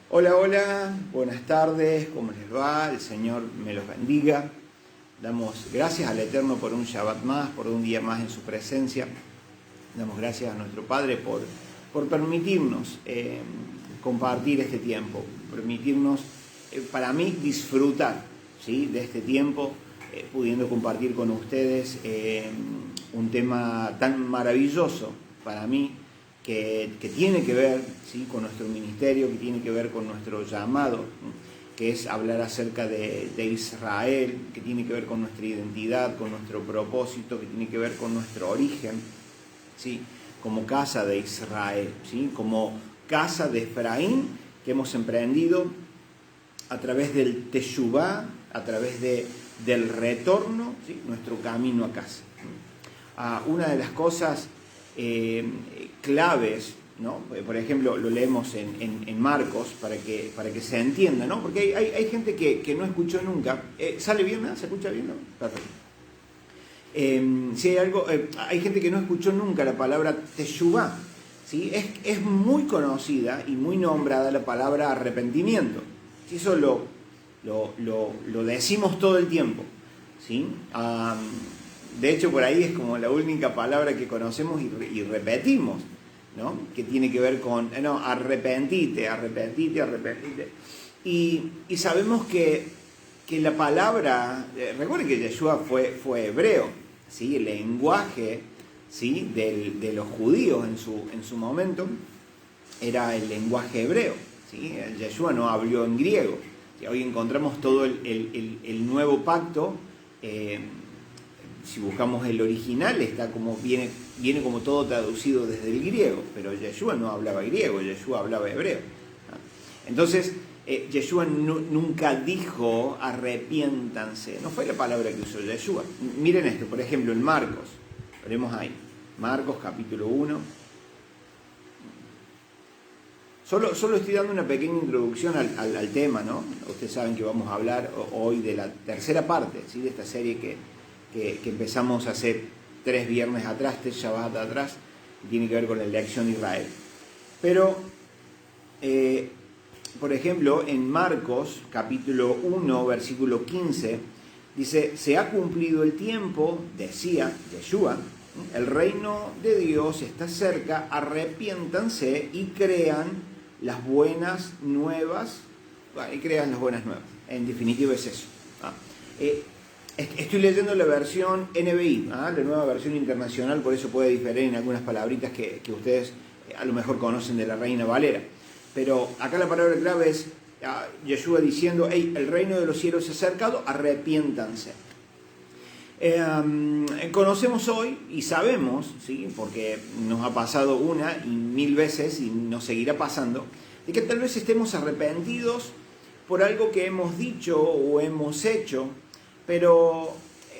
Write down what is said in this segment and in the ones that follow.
Hola, hola, buenas tardes, ¿cómo les va? El Señor me los bendiga. Damos gracias al Eterno por un Shabbat más, por un día más en su presencia. Damos gracias a nuestro Padre por permitirnos compartir este tiempo, permitirnos, para mí, disfrutar, ¿sí?, de este tiempo, pudiendo compartir con ustedes un tema tan maravilloso para mí, que tiene que ver, ¿sí?, con nuestro ministerio, que tiene que ver con nuestro llamado, que es hablar acerca de Israel, que tiene que ver con nuestra identidad, con nuestro propósito, que tiene que ver con nuestro origen, ¿sí?, como casa de Israel, ¿sí?, como casa de Efraín, que hemos emprendido a través del Teshuvá, a través del retorno, ¿sí?, nuestro camino a casa. Una de las cosas claves, ¿no? Por ejemplo, lo leemos en Marcos para que se entienda, ¿no? Porque hay gente que no escuchó nunca. ¿Sale bien? ¿No? ¿Se escucha bien? ¿No? Perfecto. Si hay algo, hay gente que no escuchó nunca la palabra Teshuvá, ¿sí? Es muy conocida y muy nombrada la palabra arrepentimiento. ¿Sí? Eso lo decimos todo el tiempo, ¿sí? De hecho, por ahí es como la única palabra que conocemos y repetimos, ¿no? Que tiene que ver con, no, arrepentite. Y sabemos que la palabra, recuerden que Yeshua fue hebreo, ¿sí? El lenguaje, ¿sí?, de los judíos en su momento era el lenguaje hebreo, ¿sí? Yeshua no habló en griego. Hoy encontramos todo el nuevo pacto. Si buscamos el original, está como viene como todo traducido desde el griego, pero Yeshua no hablaba griego, Yeshua hablaba hebreo. Entonces, Yeshua nunca dijo arrepiéntanse, no fue la palabra que usó Yeshua. Miren esto, por ejemplo, en Marcos, veremos ahí, Marcos capítulo 1. Solo estoy dando una pequeña introducción al tema, ¿no? Ustedes saben que vamos a hablar hoy de la tercera parte, ¿sí?, de esta serie que empezamos hace 3 viernes atrás, 3 Shabbat atrás, que tiene que ver con la elección de Israel. Pero, por ejemplo, en Marcos, capítulo 1, versículo 15, dice, se ha cumplido el tiempo, decía Yeshua, el reino de Dios está cerca, arrepiéntanse y crean las buenas nuevas, en definitiva es eso. Estoy leyendo la versión NBI, la nueva versión internacional, por eso puede diferir en algunas palabritas que ustedes a lo mejor conocen de la Reina Valera. Pero acá la palabra clave es Yeshua diciendo, hey, el reino de los cielos se ha acercado, arrepiéntanse. Conocemos hoy y sabemos, ¿sí?, porque nos ha pasado una y 1000 veces y nos seguirá pasando, de que tal vez estemos arrepentidos por algo que hemos dicho o hemos hecho, pero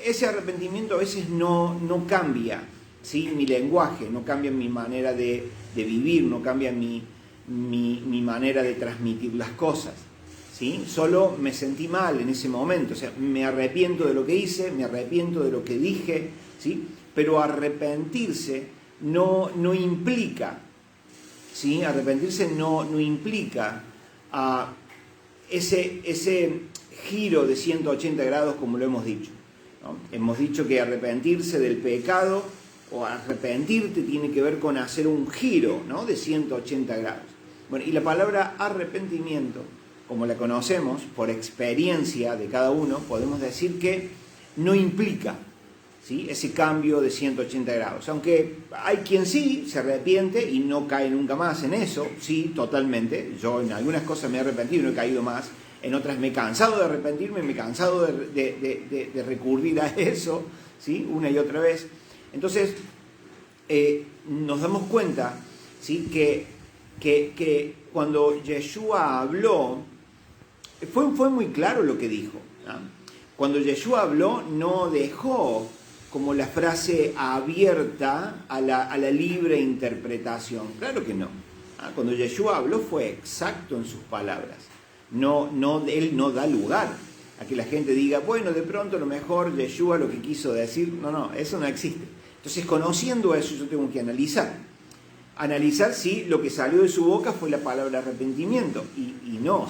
ese arrepentimiento a veces no cambia, ¿sí?, mi lenguaje, no cambia mi manera de vivir, no cambia mi manera de transmitir las cosas, ¿sí? Solo me sentí mal en ese momento, o sea, me arrepiento de lo que hice, me arrepiento de lo que dije, ¿sí?, pero arrepentirse no implica, ¿sí?, arrepentirse no implica ese giro de 180 grados, como lo hemos dicho, ¿no? Hemos dicho que arrepentirse del pecado o arrepentirte tiene que ver con hacer un giro, ¿no?, de 180 grados. Bueno, y la palabra arrepentimiento, como la conocemos por experiencia de cada uno, podemos decir que no implica, ¿sí?, ese cambio de 180 grados. Aunque hay quien sí se arrepiente y no cae nunca más en eso, sí, totalmente. Yo en algunas cosas me he arrepentido y no he caído más. En otras me he cansado de arrepentirme, me he cansado de recurrir a eso, ¿sí?, una y otra vez. Entonces, nos damos cuenta, ¿sí?, que cuando Yeshua habló, fue muy claro lo que dijo, ¿no? Cuando Yeshua habló, no dejó como la frase abierta a la libre interpretación. Claro que no. Cuando Yeshua habló fue exacto en sus palabras. Él no da lugar a que la gente diga, bueno, de pronto a lo mejor Yeshua lo que quiso decir. No, eso no existe. Entonces, conociendo eso, yo tengo que analizar. analizar si lo que salió de su boca fue la palabra arrepentimiento. Y no.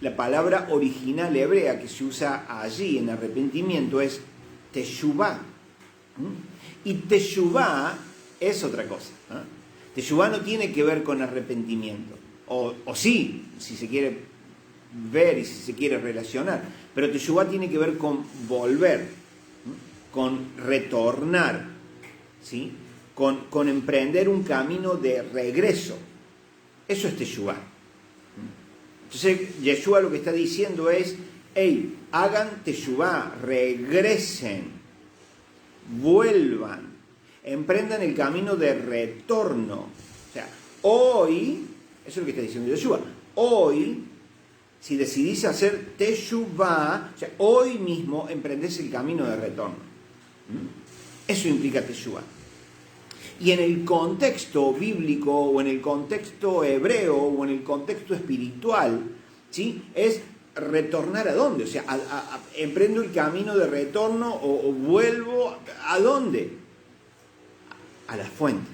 La palabra original hebrea que se usa allí en arrepentimiento es teshuvá. Y teshuvá es otra cosa. Teshuvá no tiene que ver con arrepentimiento. O sí, si se quiere ver y si se quiere relacionar. Pero teshuvá tiene que ver con volver, con retornar, ¿sí? Con emprender un camino de regreso. Eso es teshuvá. Entonces, Yeshua lo que está diciendo es, hey, hagan teshuvá, regresen, vuelvan, emprendan el camino de retorno. O sea, hoy, eso es lo que está diciendo Yeshua, hoy, si decidís hacer teshuvá, o sea, hoy mismo emprendés el camino de retorno. Eso implica teshuvá. Y en el contexto bíblico o en el contexto hebreo o en el contexto espiritual, ¿sí? Es retornar a dónde, o sea, emprendo el camino de retorno o vuelvo a dónde, a la fuente,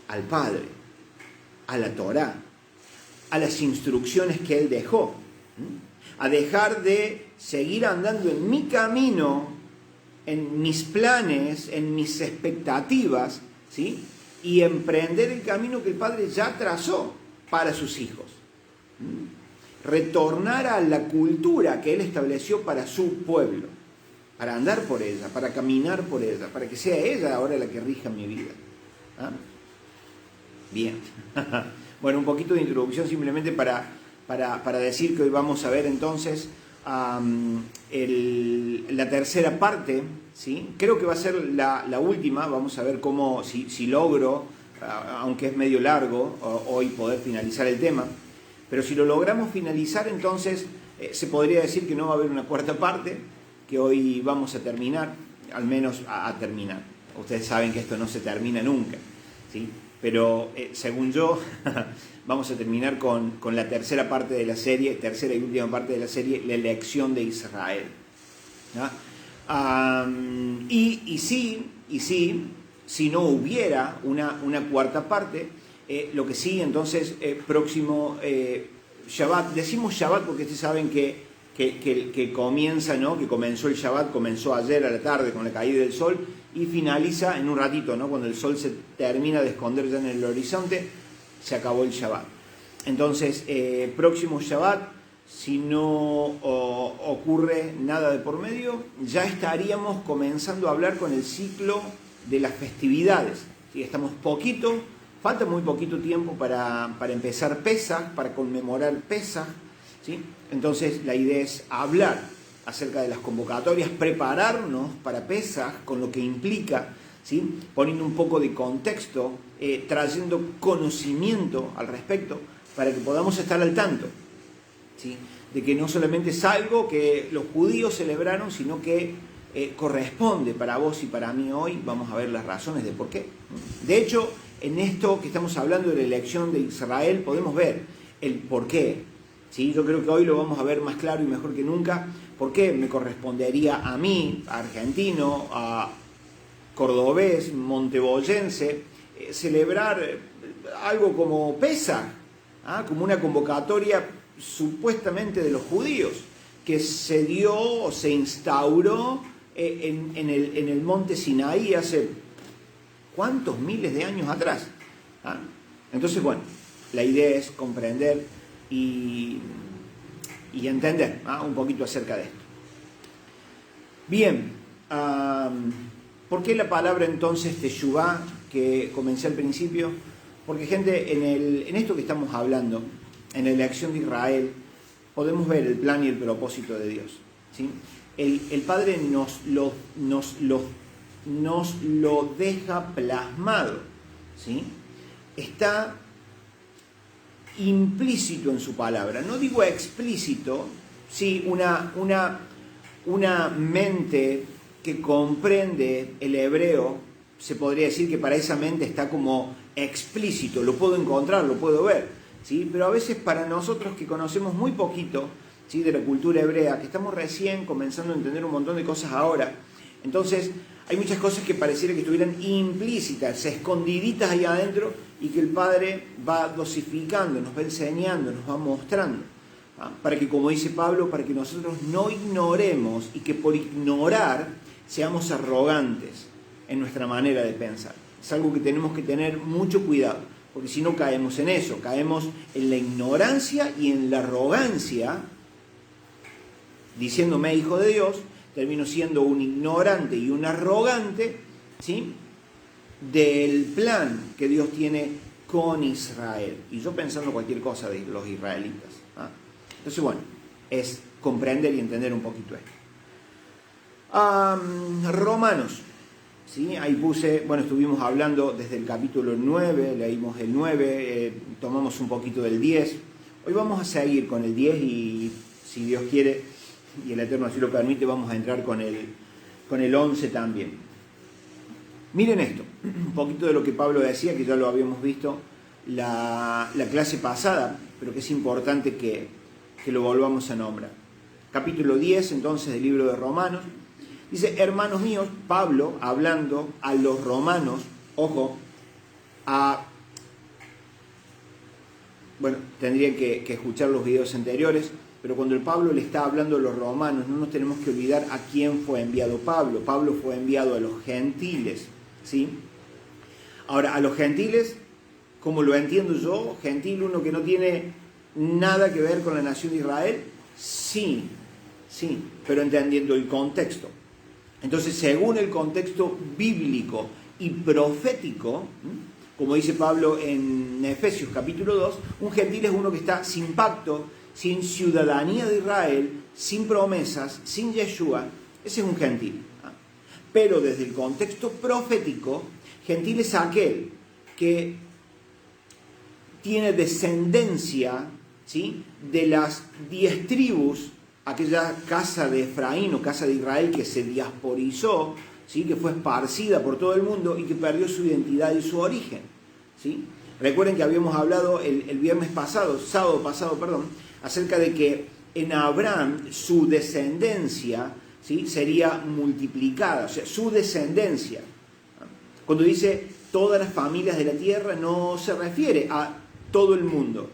al Padre, a la Torá, a las instrucciones que Él dejó, a dejar de seguir andando en mi camino, en mis planes, en mis expectativas, ¿sí? Y emprender el camino que el Padre ya trazó para sus hijos. Retornar a la cultura que Él estableció para su pueblo, para andar por ella, para caminar por ella, para que sea ella ahora la que rija mi vida. ¿Ah? Bien. Bueno, un poquito de introducción simplemente para decir que hoy vamos a ver entonces la tercera parte, ¿sí? Creo que va a ser la última. Vamos a ver cómo, si logro, aunque es medio largo, hoy poder finalizar el tema. Pero si lo logramos finalizar, entonces se podría decir que no va a haber una cuarta parte, que hoy vamos a terminar, al menos a terminar. Ustedes saben que esto no se termina nunca, ¿sí? Pero según yo, vamos a terminar con la tercera parte de la serie, tercera y última parte de la serie, la elección de Israel. Y si no hubiera una cuarta parte, lo que sí, entonces, próximo Shabbat, decimos Shabbat porque ustedes saben que comienza, ¿no? Que comenzó el Shabbat, comenzó ayer a la tarde con la caída del sol y finaliza en un ratito, ¿no? Cuando el sol se termina de esconder ya en el horizonte, se acabó el Shabbat. Entonces, próximo Shabbat, si no ocurre nada de por medio, ya estaríamos comenzando a hablar con el ciclo de las festividades. ¿Sí? Estamos falta muy poquito tiempo para empezar Pesaj, para conmemorar Pesaj, ¿sí? Entonces la idea es hablar acerca de las convocatorias, prepararnos para Pesaj con lo que implica, ¿sí? Poniendo un poco de contexto, trayendo conocimiento al respecto para que podamos estar al tanto, ¿sí? De que no solamente es algo que los judíos celebraron, sino que corresponde para vos y para mí hoy. Vamos a ver las razones de por qué. De hecho, en esto que estamos hablando de la elección de Israel, podemos ver el por qué. ¿Sí? Yo creo que hoy lo vamos a ver más claro y mejor que nunca. ¿Por qué me correspondería a mí, argentino, a cordobés, monteboyense, celebrar algo como Pesaj, como una convocatoria supuestamente de los judíos, que se dio o se instauró en el monte Sinaí hace cuántos miles de años atrás? Entonces, bueno, la idea es comprender y entender un poquito acerca de esto. Bien, ¿por qué la palabra entonces teshuvá que comencé al principio? Porque, gente, en esto que estamos hablando, en la elección de Israel, podemos ver el plan y el propósito de Dios, ¿sí? El Padre nos lo deja plasmado, ¿sí? Está implícito en su palabra, no digo explícito, sí, una mente que comprende el hebreo, se podría decir que para esa mente está como explícito, lo puedo encontrar, lo puedo ver, ¿sí? Pero a veces para nosotros que conocemos muy poquito, ¿sí?, de la cultura hebrea, que estamos recién comenzando a entender un montón de cosas ahora, entonces hay muchas cosas que pareciera que estuvieran implícitas, escondiditas ahí adentro, y que el Padre va dosificando, nos va enseñando, nos va mostrando, para que, como dice Pablo, para que nosotros no ignoremos y que por ignorar seamos arrogantes en nuestra manera de pensar. Es algo que tenemos que tener mucho cuidado, porque si no caemos en eso, caemos en la ignorancia y en la arrogancia, diciéndome hijo de Dios, termino siendo un ignorante y un arrogante, ¿sí?, del plan que Dios tiene con Israel. Y yo pensando cualquier cosa de los israelitas. Entonces, bueno, es comprender y entender un poquito esto. Romanos, ¿sí? Ahí puse, bueno, estuvimos hablando desde el capítulo 9, leímos el 9, tomamos un poquito del 10. Hoy vamos a seguir con el 10 y, si Dios quiere, y el Eterno así lo permite, vamos a entrar con el 11 también. Miren esto, un poquito de lo que Pablo decía, que ya lo habíamos visto la clase pasada, pero que es importante que lo volvamos a nombrar. Capítulo 10, entonces, del libro de Romanos. Dice, hermanos míos, Pablo hablando a los romanos, ojo, bueno, tendrían que escuchar los videos anteriores, pero cuando el Pablo le está hablando a los romanos, no nos tenemos que olvidar a quién fue enviado Pablo. Pablo fue enviado a los gentiles, ¿sí? Ahora, a los gentiles, como lo entiendo yo, gentil, uno que no tiene nada que ver con la nación de Israel, sí, pero entendiendo el contexto. Entonces, según el contexto bíblico y profético, como dice Pablo en Efesios capítulo 2, un gentil es uno que está sin pacto, sin ciudadanía de Israel, sin promesas, sin Yeshua. Ese es un gentil. Pero desde el contexto profético, gentil es aquel que tiene descendencia, ¿sí?, de las 10 tribus, aquella casa de Efraín o casa de Israel que se diasporizó, ¿sí?, que fue esparcida por todo el mundo y que perdió su identidad y su origen, ¿sí? Recuerden que habíamos hablado el sábado pasado, acerca de que en Abraham su descendencia, ¿sí?, sería multiplicada, o sea, su descendencia. Cuando dice todas las familias de la tierra, no se refiere a todo el mundo,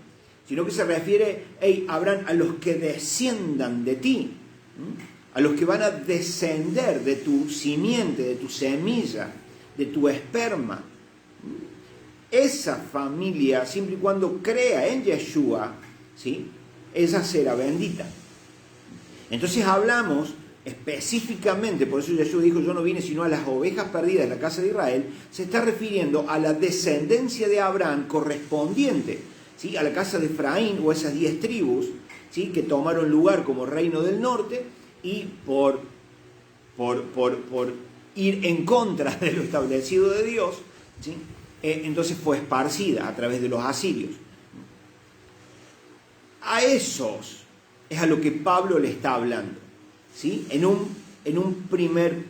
sino que se refiere, Abraham, a los que desciendan de ti, a los que van a descender de tu simiente, de tu semilla, de tu esperma. Esa familia, siempre y cuando crea en Yeshua, ¿sí?, esa será bendita. Entonces hablamos específicamente, por eso Yeshua dijo, yo no vine sino a las ovejas perdidas de la casa de Israel, se está refiriendo a la descendencia de Abraham correspondiente, ¿sí?, a la casa de Efraín o esas 10 tribus, ¿sí?, que tomaron lugar como reino del norte y por ir en contra de lo establecido de Dios, ¿sí?, entonces fue esparcida a través de los asirios. A esos es a lo que Pablo le está hablando, ¿sí?, en un primer,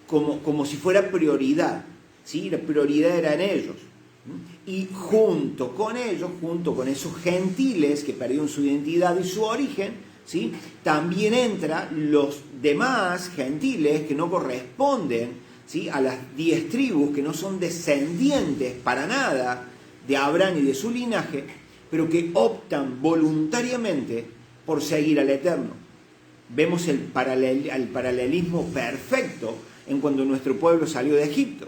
como si fuera prioridad, ¿sí?, la prioridad era en ellos. Y junto con ellos, junto con esos gentiles que perdieron su identidad y su origen, ¿sí?, también entran los demás gentiles que no corresponden, ¿sí?, a las 10 tribus, que no son descendientes para nada de Abraham y de su linaje, pero que optan voluntariamente por seguir al Eterno. Vemos el paralelismo perfecto en cuando nuestro pueblo salió de Egipto.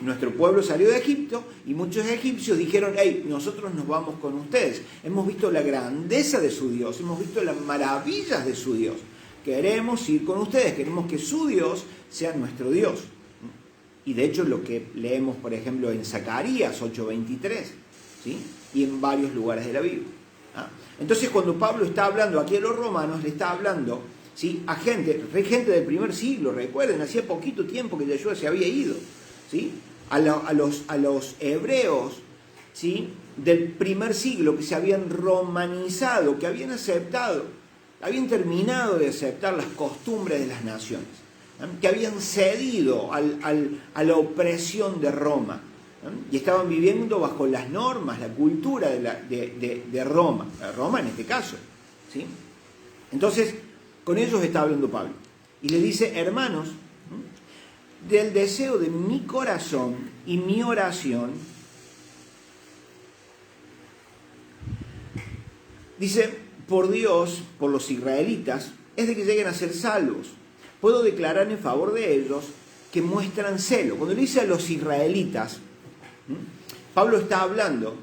Nuestro pueblo salió de Egipto y muchos egipcios dijeron, nosotros nos vamos con ustedes. Hemos visto la grandeza de su Dios, hemos visto las maravillas de su Dios. Queremos ir con ustedes, queremos que su Dios sea nuestro Dios. Y de hecho lo que leemos, por ejemplo, en Zacarías 8:23, ¿sí?, y en varios lugares de la Biblia. Entonces, cuando Pablo está hablando aquí a los romanos, le está hablando, ¿sí?, a gente del primer siglo. Recuerden, hacía poquito tiempo que Yeshua se había ido, ¿sí?, a los hebreos, ¿sí?, del primer siglo, que se habían romanizado, que habían aceptado, habían terminado de aceptar las costumbres de las naciones, que habían cedido a la opresión de Roma, y estaban viviendo bajo las normas, la cultura de Roma en este caso, ¿sí? Entonces, con ellos está hablando Pablo. Y le dice, hermanos, del deseo de mi corazón y mi oración, dice, por Dios, por los israelitas, es de que lleguen a ser salvos. Puedo declarar en favor de ellos que muestran celo. Cuando le dice a los israelitas, Pablo está hablando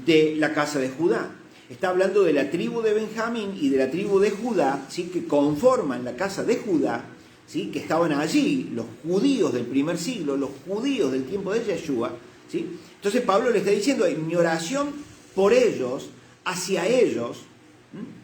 de la casa de Judá. Está hablando de la tribu de Benjamín y de la tribu de Judá, ¿sí?, que conforman la casa de Judá, ¿sí?, que estaban allí, los judíos del primer siglo, los judíos del tiempo de Yeshua, ¿sí? Entonces Pablo le está diciendo, mi oración por ellos, hacia ellos,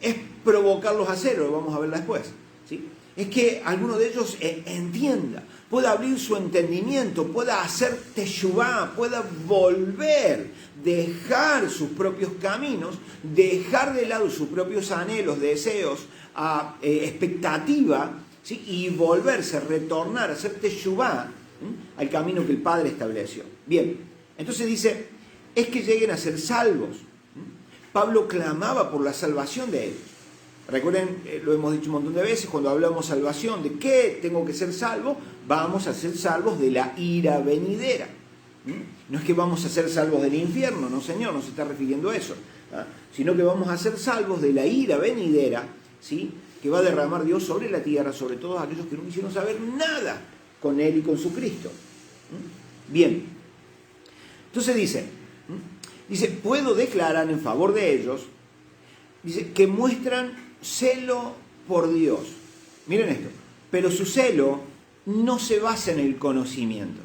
es provocarlos a celo, lo vamos a ver después, ¿sí? Es que alguno de ellos entienda, pueda abrir su entendimiento, pueda hacer teshuvá, pueda volver, dejar sus propios caminos, dejar de lado sus propios anhelos, deseos, expectativa, ¿sí?, y volverse, retornar, hacer teshuvá al camino que el Padre estableció. Bien, entonces dice, es que lleguen a ser salvos. Pablo clamaba por la salvación de ellos. Recuerden, lo hemos dicho un montón de veces, cuando hablamos salvación, ¿de qué tengo que ser salvo? Vamos a ser salvos de la ira venidera. No es que vamos a ser salvos del infierno, no señor, no se está refiriendo a eso, sino que vamos a ser salvos de la ira venidera, ¿sí?, que va a derramar Dios sobre la tierra, sobre todos aquellos que no quisieron saber nada con Él y con su Cristo. Bien, entonces dice, puedo declarar en favor de ellos, dice, que muestran celo por Dios. Miren esto, pero su celo no se basa en el conocimiento.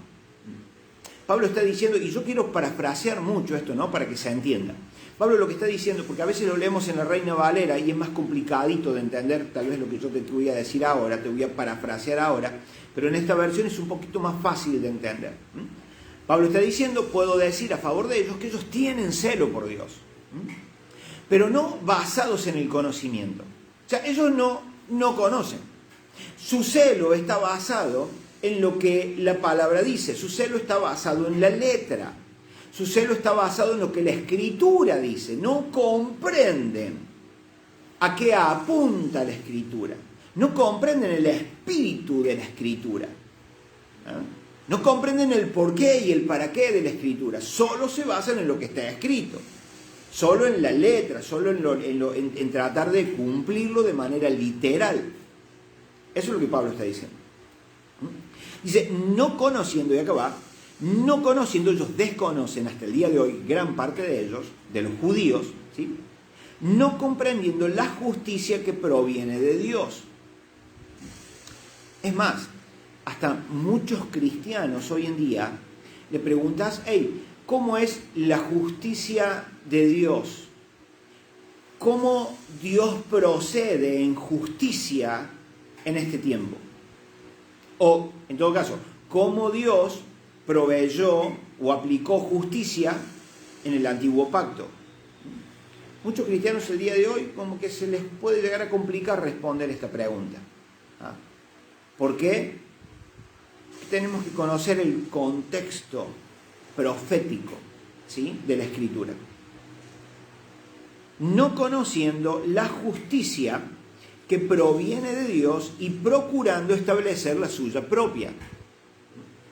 Pablo está diciendo, y yo quiero parafrasear mucho esto, ¿no?, para que se entienda. Pablo lo que está diciendo, porque a veces lo leemos en la Reina Valera y es más complicadito de entender, tal vez lo que yo te voy a decir ahora, te voy a parafrasear ahora, pero en esta versión es un poquito más fácil de entender. Pablo está diciendo, puedo decir a favor de ellos que ellos tienen celo por Dios, pero no basados en el conocimiento. O sea, ellos no conocen. Su celo está basado en lo que la palabra dice, su celo está basado en la letra, su celo está basado en lo que la Escritura dice. No comprenden a qué apunta la Escritura, no comprenden el espíritu de la Escritura, no comprenden el porqué y el para qué de la Escritura, solo se basan en lo que está escrito, solo en la letra, solo en tratar de cumplirlo de manera literal. Eso es lo que Pablo está diciendo. Dice, no conociendo, y acá va, no conociendo, ellos desconocen hasta el día de hoy, gran parte de ellos, de los judíos, ¿sí?, no comprendiendo la justicia que proviene de Dios. Es más, hasta muchos cristianos hoy en día le preguntas, hey, ¿cómo es la justicia de Dios? ¿Cómo Dios procede en justicia en este tiempo? O, en todo caso, ¿cómo Dios proveyó o aplicó justicia en el antiguo pacto? Muchos cristianos el día de hoy como que se les puede llegar a complicar responder esta pregunta. ¿Por qué? Tenemos que conocer el contexto profético, ¿sí?, de la Escritura. No conociendo la justicia que proviene de Dios y procurando establecer la suya propia.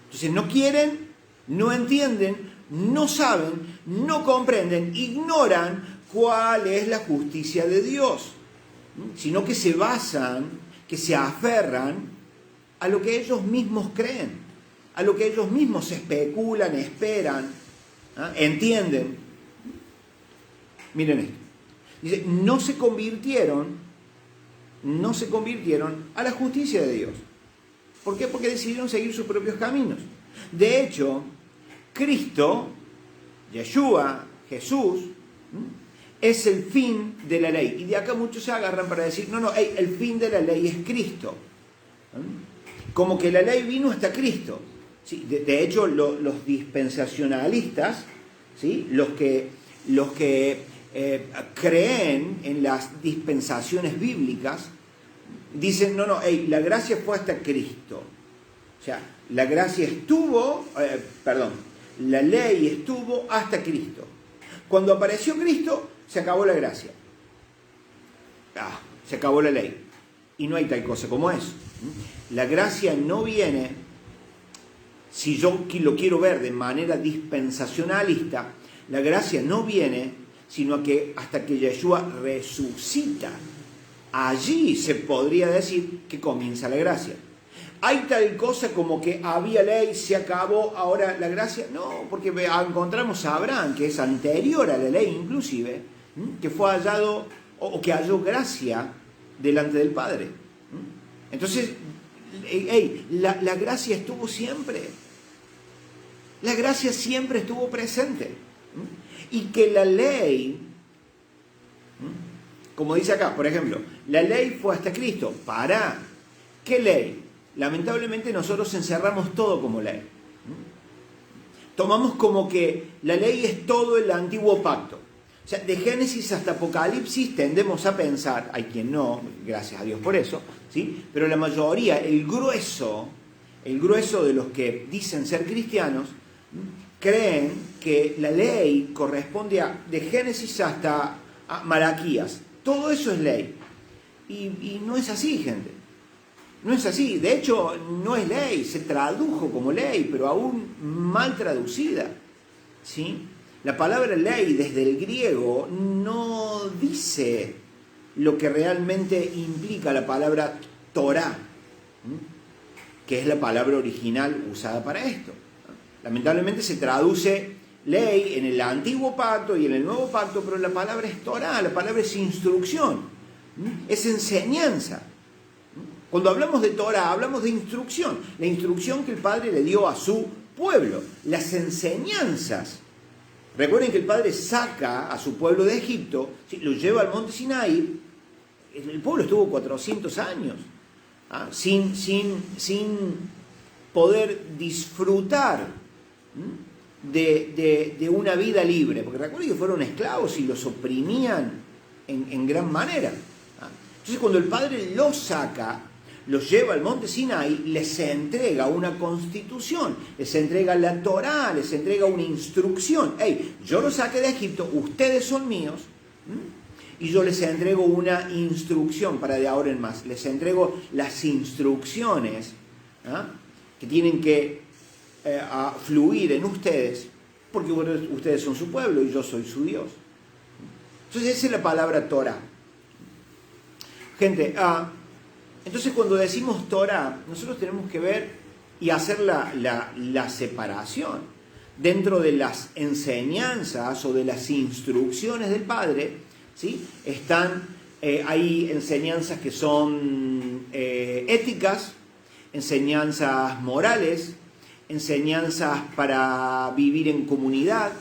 Entonces no quieren, no entienden, no saben, no comprenden, ignoran cuál es la justicia de Dios, sino que se basan, que se aferran a lo que ellos mismos creen, a lo que ellos mismos especulan, esperan, entienden. Miren esto. Dice, no se convirtieron a la justicia de Dios. ¿Por qué? Porque decidieron seguir sus propios caminos. De hecho, Cristo, Yeshua, Jesús, es el fin de la ley. Y de acá muchos se agarran para decir, no, el fin de la ley es Cristo. Como que la ley vino hasta Cristo. ¿Sí? De hecho, los dispensacionalistas, ¿sí?, los que creen en las dispensaciones bíblicas, dicen, la gracia fue hasta Cristo. O sea, la gracia la ley estuvo hasta Cristo. Cuando apareció Cristo, se acabó la gracia. Se acabó la ley. y no hay tal cosa como eso. La gracia no viene, si yo lo quiero ver de manera dispensacionalista, la gracia no viene sino que hasta que Yeshua resucita. Allí se podría decir que comienza la gracia. ¿Hay tal cosa como que había ley, se acabó, ahora la gracia? No, porque encontramos a Abraham, que es anterior a la ley inclusive, que fue hallado, o que halló gracia delante del Padre. Entonces, la gracia estuvo siempre. La gracia siempre estuvo presente. Y que la ley, como dice acá, por ejemplo, la ley fue hasta Cristo. ¿Para qué ley? Lamentablemente nosotros encerramos todo como ley. Tomamos como que la ley es todo el antiguo pacto. O sea, de Génesis hasta Apocalipsis tendemos a pensar, hay quien no, gracias a Dios por eso, ¿sí? Pero la mayoría, el grueso de los que dicen ser cristianos, creen que la ley corresponde de Génesis hasta Malaquías. Todo eso es ley. Y no es así, gente. No es así. De hecho, no es ley. Se tradujo como ley, pero aún mal traducida. ¿Sí? La palabra ley desde el griego no dice lo que realmente implica la palabra Torah, que es la palabra original usada para esto. Lamentablemente se traduce ley en el antiguo pacto y en el nuevo pacto, pero la palabra es Torah, la palabra es instrucción, es enseñanza. Cuando hablamos de Torah, hablamos de instrucción, la instrucción que el Padre le dio a su pueblo, las enseñanzas. Recuerden que el Padre saca a su pueblo de Egipto, ¿sí? Lo lleva al monte Sinaí, el pueblo estuvo 400 años, sin poder disfrutar de una vida libre, porque recuerden que fueron esclavos y los oprimían en gran manera. Entonces cuando el Padre los saca, los lleva al monte Sinaí, les entrega una constitución, les entrega la Torá, les entrega una instrucción. Hey, yo los saqué de Egipto, ustedes son míos, y yo les entrego una instrucción para de ahora en más. Les entrego las instrucciones que tienen que fluir en ustedes, porque ustedes son su pueblo y yo soy su Dios. Entonces esa es la palabra Torah. Gente, entonces cuando decimos Torah, nosotros tenemos que ver y hacer la separación. Dentro de las enseñanzas o de las instrucciones del Padre, ¿sí? Están hay enseñanzas que son éticas, enseñanzas morales, enseñanzas para vivir en comunidad,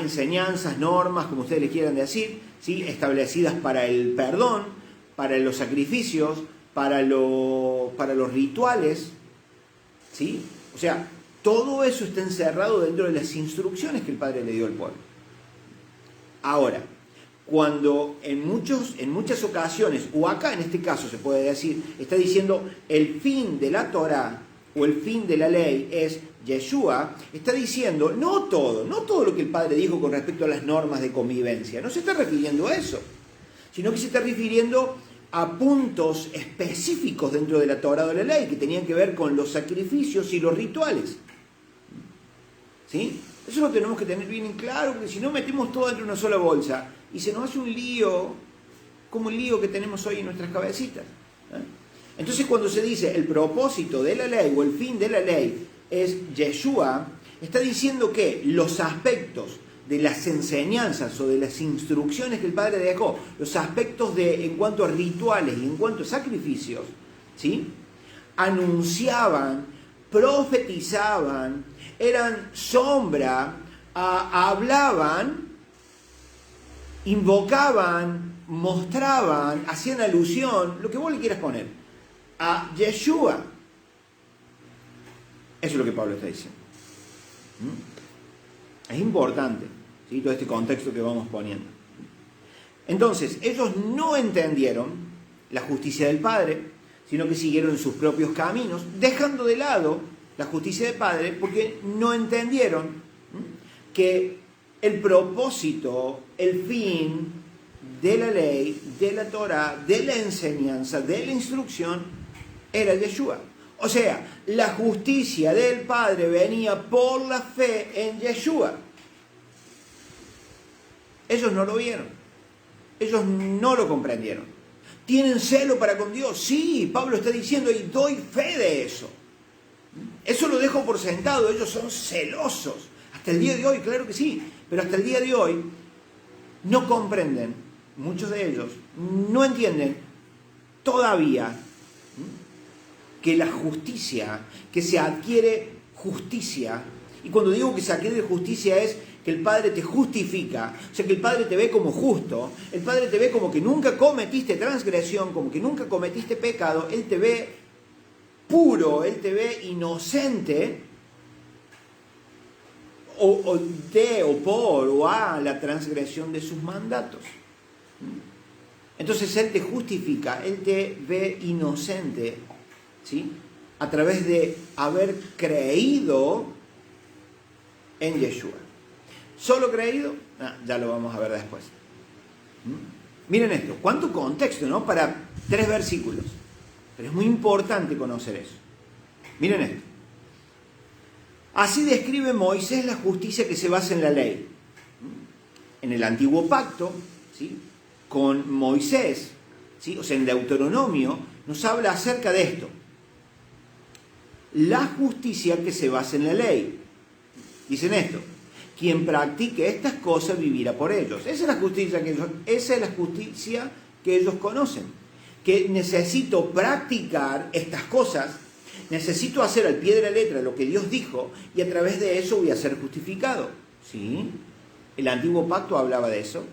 enseñanzas, normas, como ustedes le quieran decir, ¿sí? Establecidas para el perdón, para los sacrificios, para los rituales, ¿sí? O sea, todo eso está encerrado dentro de las instrucciones que el Padre le dio al pueblo. Ahora, cuando en muchas ocasiones, o acá en este caso se puede decir, está diciendo el fin de la Torá o el fin de la ley es Yeshua, está diciendo no todo lo que el Padre dijo con respecto a las normas de convivencia, no se está refiriendo a eso, sino que se está refiriendo a puntos específicos dentro de la Torá o de la ley que tenían que ver con los sacrificios y los rituales. ¿Sí? Eso lo tenemos que tener bien en claro, porque si no metemos todo dentro de una sola bolsa y se nos hace un lío, como el lío que tenemos hoy en nuestras cabecitas. Entonces cuando se dice el propósito de la ley o el fin de la ley es Yeshua, está diciendo que los aspectos de las enseñanzas o de las instrucciones que el Padre dejó, los aspectos en cuanto a rituales y en cuanto a sacrificios, ¿sí? Anunciaban, profetizaban, eran sombra, hablaban, invocaban, mostraban, hacían alusión, lo que vos le quieras poner, a Yeshua. Eso es lo que Pablo está diciendo. Es importante, ¿sí? Todo este contexto que vamos poniendo. Entonces, ellos no entendieron la justicia del Padre, sino que siguieron sus propios caminos, dejando de lado la justicia del Padre, porque no entendieron que el propósito, el fin de la ley, de la Torá, de la enseñanza, de la instrucción, era Yeshua. O sea, la justicia del Padre venía por la fe en Yeshua. Ellos no lo vieron. Ellos no lo comprendieron. ¿Tienen celo para con Dios? Sí, Pablo está diciendo y doy fe de eso. Eso lo dejo por sentado. Ellos son celosos. Hasta el día de hoy, claro que sí. Pero hasta el día de hoy no comprenden. Muchos de ellos no entienden todavía que la justicia, que se adquiere justicia, y cuando digo que se adquiere justicia es que el Padre te justifica, o sea que el Padre te ve como justo, el Padre te ve como que nunca cometiste transgresión, como que nunca cometiste pecado, Él te ve puro, Él te ve inocente, o por o a la transgresión de sus mandatos. Entonces Él te justifica, Él te ve inocente, ¿sí? A través de haber creído en Yeshua. ¿Solo creído? Ya lo vamos a ver después. Miren esto, cuánto contexto, ¿no? Para 3 versículos. Pero es muy importante conocer eso. Miren esto. Así describe Moisés la justicia que se basa en la ley. En el antiguo pacto, ¿sí? Con Moisés, ¿sí? O sea, en Deuteronomio, nos habla acerca de esto. La justicia que se basa en la ley. Dicen esto. Quien practique estas cosas vivirá por ellos. Esa es la justicia que ellos conocen. Que necesito practicar estas cosas, necesito hacer al pie de la letra lo que Dios dijo y a través de eso voy a ser justificado. ¿Sí? El antiguo pacto hablaba de eso.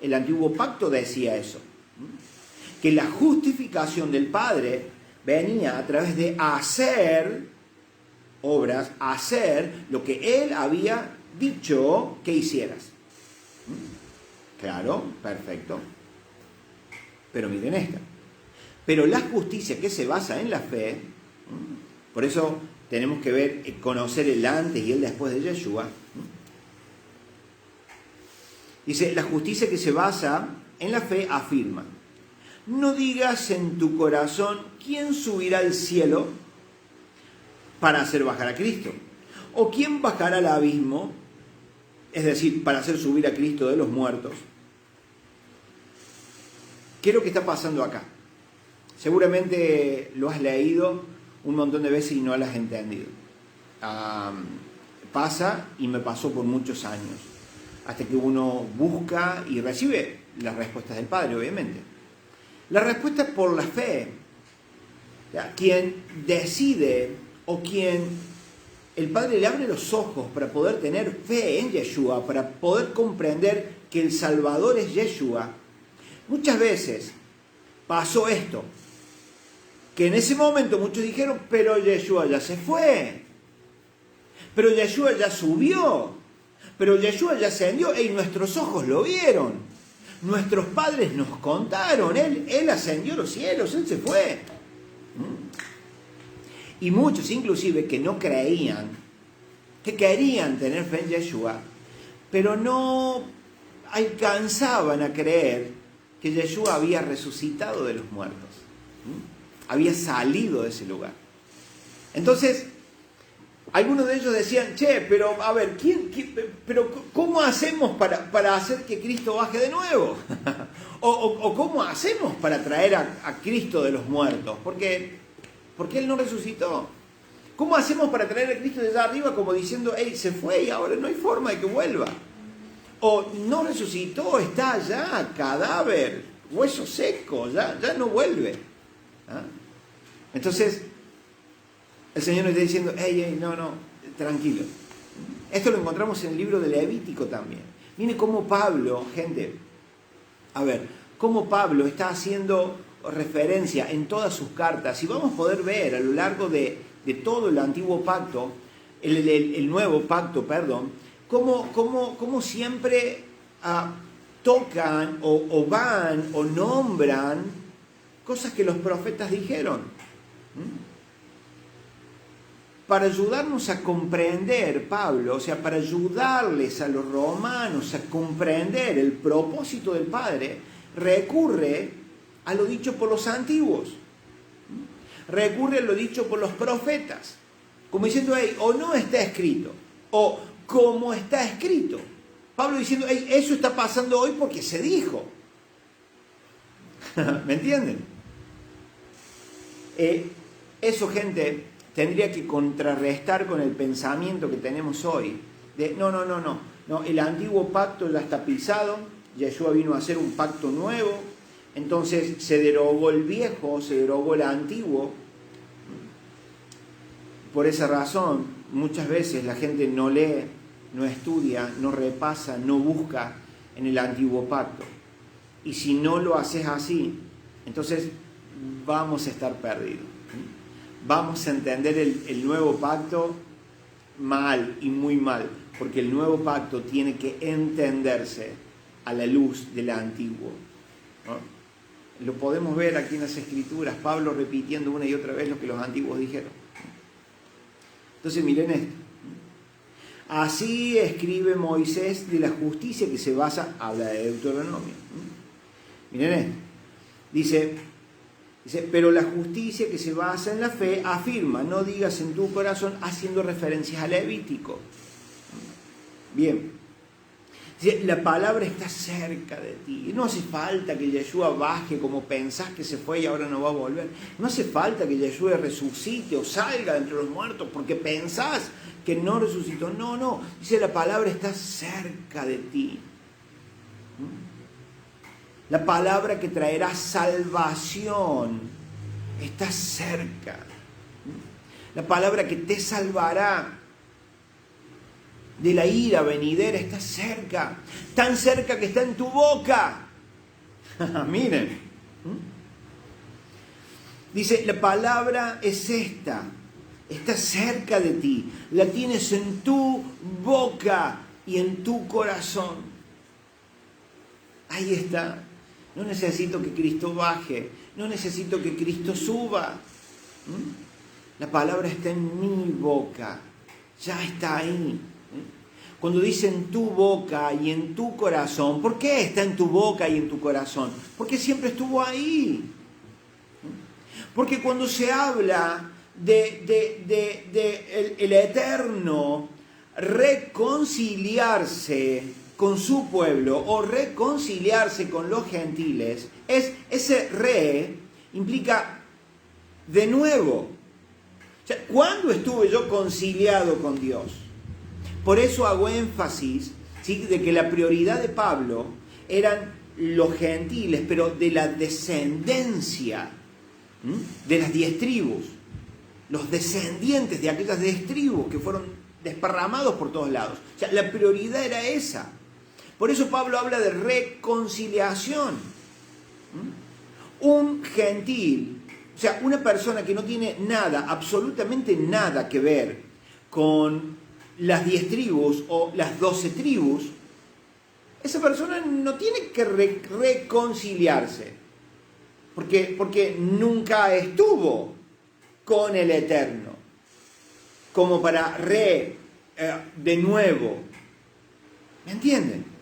El antiguo pacto decía eso. Que la justificación del Padre venía a través de hacer obras, hacer lo que Él había dicho que hicieras. Claro, perfecto. Pero miren esta. Pero la justicia que se basa en la fe, por eso tenemos que ver, conocer el antes y el después de Yeshua. Dice, la justicia que se basa en la fe afirma: no digas en tu corazón, ¿quién subirá al cielo para hacer bajar a Cristo? ¿O quién bajará al abismo? Es decir, para hacer subir a Cristo de los muertos. ¿Qué es lo que está pasando acá? Seguramente lo has leído un montón de veces y no lo has entendido. Pasa y me pasó por muchos años, hasta que uno busca y recibe las respuestas del Padre, obviamente. La respuesta es por la fe. Quien decide o quien el Padre le abre los ojos para poder tener fe en Yeshua, para poder comprender que el Salvador es Yeshua. Muchas veces pasó esto, que en ese momento muchos dijeron, pero Yeshua ya se fue, pero Yeshua ya subió, pero Yeshua ya ascendió, y nuestros ojos lo vieron, nuestros padres nos contaron, Él ascendió a los cielos, Él se fue. Y muchos inclusive que no creían, que querían tener fe en Yeshua, pero no alcanzaban a creer que Yeshua había resucitado de los muertos, había salido de ese lugar. Entonces, algunos de ellos decían, pero a ver, pero ¿cómo hacemos para hacer que Cristo baje de nuevo? o ¿cómo hacemos para traer a Cristo de los muertos? Porque Él no resucitó. ¿Cómo hacemos para traer a Cristo de allá arriba como diciendo, se fue y ahora no hay forma de que vuelva? O no resucitó, está allá, cadáver, hueso seco, ya no vuelve. Entonces, el Señor nos está diciendo, no, tranquilo. Esto lo encontramos en el libro de Levítico también. Mire cómo Pablo, gente, cómo Pablo está haciendo referencia en todas sus cartas, y vamos a poder ver a lo largo de todo el antiguo pacto, el nuevo pacto, perdón, cómo siempre tocan o van o nombran cosas que los profetas dijeron. Para ayudarnos a comprender, Pablo, o sea, para ayudarles a los romanos a comprender el propósito del Padre, recurre a lo dicho por los antiguos, recurre a lo dicho por los profetas, como diciendo, hey, o no está escrito, o como está escrito. Pablo diciendo, hey, eso está pasando hoy porque se dijo. ¿Me entienden? Eso, gente, tendría que contrarrestar con el pensamiento que tenemos hoy. De, no, el antiguo pacto ya está pisado, Yeshua vino a hacer un pacto nuevo, entonces se derogó el viejo, se derogó el antiguo. Por esa razón, muchas veces la gente no lee, no estudia, no repasa, no busca en el antiguo pacto. Y si no lo haces así, entonces vamos a estar perdidos. Vamos a entender el nuevo pacto mal y muy mal, porque el nuevo pacto tiene que entenderse a la luz del antiguo, ¿no? Lo podemos ver aquí en las Escrituras, Pablo repitiendo una y otra vez lo que los antiguos dijeron. Entonces miren esto. Así escribe Moisés de la justicia que se basa, habla de Deuteronomio. Miren esto. Dice, pero la justicia que se basa en la fe afirma, no digas en tu corazón, haciendo referencias a Levítico. Bien. Dice, la palabra está cerca de ti. No hace falta que Yeshua baje como pensás que se fue y ahora no va a volver. No hace falta que Yeshua resucite o salga de entre los muertos porque pensás que no resucitó. No. Dice, la palabra está cerca de ti. La palabra que traerá salvación está cerca. La palabra que te salvará de la ira venidera está cerca. Tan cerca que está en tu boca. Miren. Dice, la palabra es esta. Está cerca de ti. La tienes en tu boca y en tu corazón. Ahí está. No necesito que Cristo baje, no necesito que Cristo suba. La palabra está en mi boca, ya está ahí. Cuando dice en tu boca y en tu corazón, ¿por qué está en tu boca y en tu corazón? Porque siempre estuvo ahí. Porque cuando se habla de el Eterno reconciliarse con su pueblo o reconciliarse con los gentiles, ese implica de nuevo. O sea, ¿cuándo estuve yo conciliado con Dios? Por eso hago énfasis, ¿sí?, de que la prioridad de Pablo eran los gentiles, pero de la descendencia de las 10 tribus, los descendientes de aquellas 10 tribus que fueron desparramados por todos lados. O sea, la prioridad era esa. Por eso Pablo habla de reconciliación. Un gentil, o sea, una persona que no tiene nada, absolutamente nada que ver con las 10 tribus o las 12 tribus, esa persona no tiene que reconciliarse, porque nunca estuvo con el Eterno, como para de nuevo. ¿Me entienden?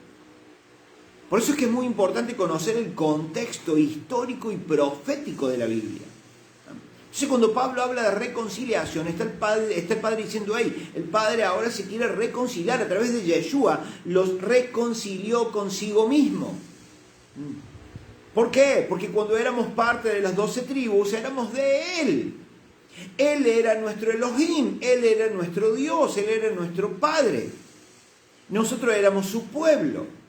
Por eso es que es muy importante conocer el contexto histórico y profético de la Biblia. Entonces, cuando Pablo habla de reconciliación, está el Padre diciendo, hey, el Padre ahora se quiere reconciliar a través de Yeshua, los reconcilió consigo mismo. ¿Por qué? Porque cuando éramos parte de las 12 tribus, éramos de Él. Él era nuestro Elohim, Él era nuestro Dios, Él era nuestro Padre. Nosotros éramos su pueblo.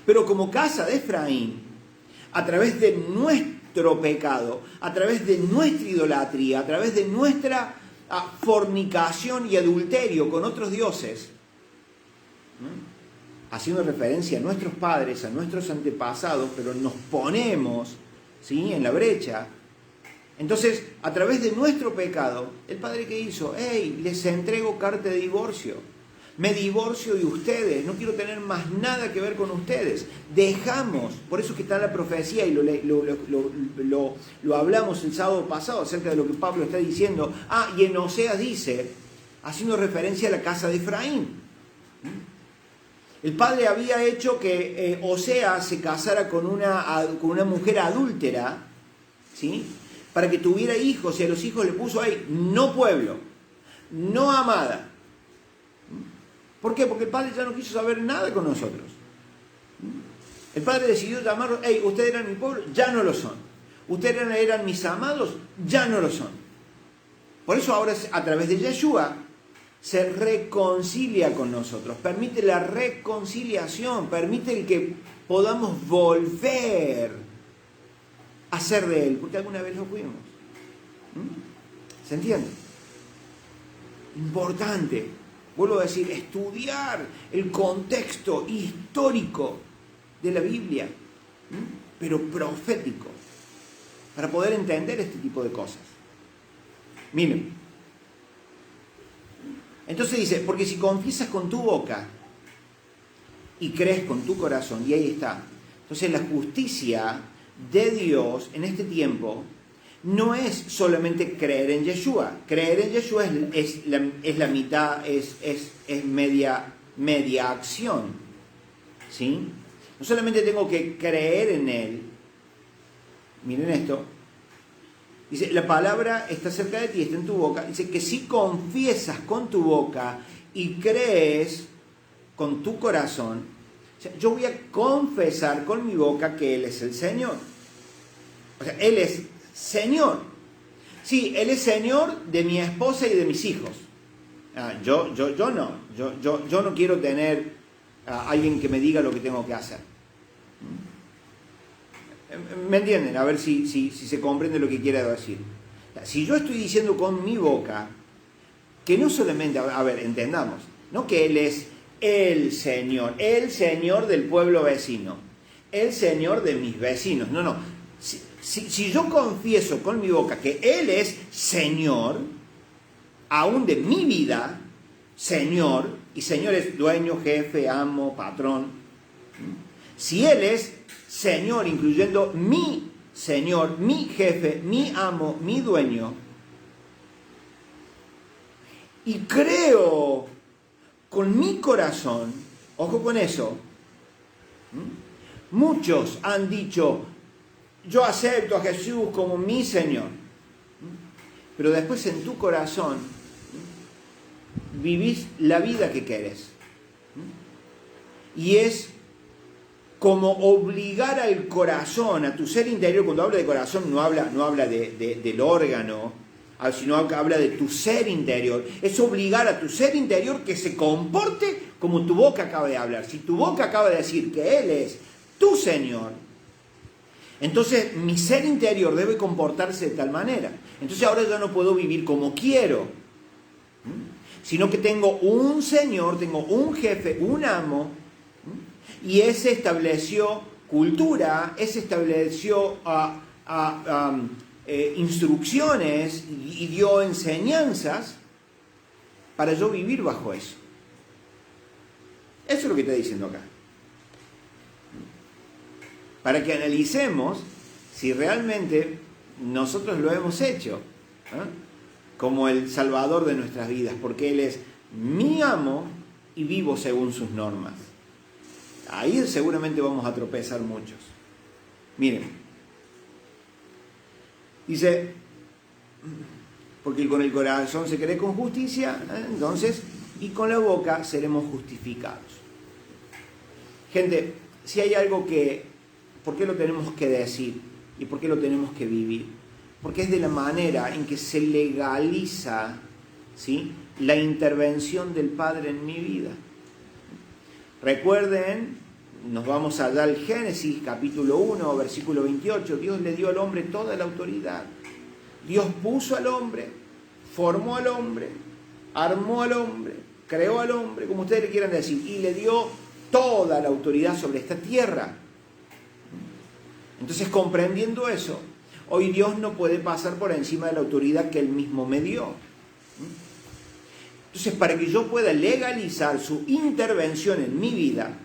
Pero como casa de Efraín, a través de nuestro pecado, a través de nuestra idolatría, a través de nuestra fornicación y adulterio con otros dioses, haciendo referencia a nuestros padres, a nuestros antepasados, pero nos ponemos, ¿sí?, en la brecha. Entonces, a través de nuestro pecado, el Padre, ¿qué hizo? ¡Hey! Les entrego carta de divorcio. Me divorcio de ustedes, no quiero tener más nada que ver con ustedes. Dejamos, por eso que está la profecía y lo hablamos el sábado pasado acerca de lo que Pablo está diciendo. Y en Oseas dice, haciendo referencia a la casa de Efraín. El padre había hecho que Oseas se casara con una mujer adúltera, ¿sí? Para que tuviera hijos, y a los hijos le puso ahí, no pueblo, no amada. ¿Por qué? Porque el padre ya no quiso saber nada con nosotros. El padre decidió llamarlos, hey, ustedes eran mi pueblo, ya no lo son. Ustedes eran mis amados, ya no lo son. Por eso ahora a través de Yeshua se reconcilia con nosotros, permite la reconciliación, permite el que podamos volver a ser de Él, porque alguna vez lo fuimos. ¿Se entiende? Importante, vuelvo a decir, estudiar el contexto histórico de la Biblia, pero profético, para poder entender este tipo de cosas. Miren, entonces dice, porque si confiesas con tu boca y crees con tu corazón, y ahí está. Entonces la justicia de Dios en este tiempo no es solamente creer en Yeshua. Creer en Yeshua es la mitad, es media acción. ¿Sí? No solamente tengo que creer en Él. Miren esto. Dice, la palabra está cerca de ti, está en tu boca. Dice que si confiesas con tu boca y crees con tu corazón, o sea, yo voy a confesar con mi boca que Él es el Señor. O sea, Él es Señor. Sí, Él es Señor de mi esposa y de mis hijos. Yo no. Yo no quiero tener a alguien que me diga lo que tengo que hacer. ¿Me entienden? A ver si se comprende lo que quiere decir. Si yo estoy diciendo con mi boca, que no solamente, a ver, entendamos, no que Él es el Señor del pueblo vecino, el Señor de mis vecinos, no. Si yo confieso con mi boca que Él es Señor, aún de mi vida, Señor, y Señor es dueño, jefe, amo, patrón, si Él es Señor, incluyendo mi Señor, mi jefe, mi amo, mi dueño, y creo con mi corazón, ojo con eso, muchos han dicho, yo acepto a Jesús como mi Señor, pero después en tu corazón vivís la vida que querés, y es como obligar al corazón, a tu ser interior. Cuando habla de corazón no habla del órgano, sino habla de tu ser interior. Es obligar a tu ser interior que se comporte como tu boca acaba de hablar. Si tu boca acaba de decir que Él es tu Señor, entonces mi ser interior debe comportarse de tal manera. Entonces ahora yo no puedo vivir como quiero, sino que tengo un Señor, tengo un jefe, un amo, y ese estableció cultura, ese estableció instrucciones y dio enseñanzas para yo vivir bajo eso. Eso es lo que está diciendo acá. Para que analicemos si realmente nosotros lo hemos hecho, como el Salvador de nuestras vidas, porque Él es mi amo y vivo según sus normas. Ahí seguramente vamos a tropezar muchos. Miren, dice, porque con el corazón se cree con justicia, entonces, y con la boca seremos justificados. Gente, si hay algo que, ¿por qué lo tenemos que decir? ¿Y por qué lo tenemos que vivir? Porque es de la manera en que se legaliza, ¿sí?, la intervención del Padre en mi vida. Recuerden, nos vamos allá al Génesis, capítulo 1, versículo 28. Dios le dio al hombre toda la autoridad. Dios puso al hombre, formó al hombre, armó al hombre, creó al hombre, como ustedes le quieran decir, y le dio toda la autoridad sobre esta tierra. Entonces, comprendiendo eso, hoy Dios no puede pasar por encima de la autoridad que Él mismo me dio. Entonces, para que yo pueda legalizar su intervención en mi vida,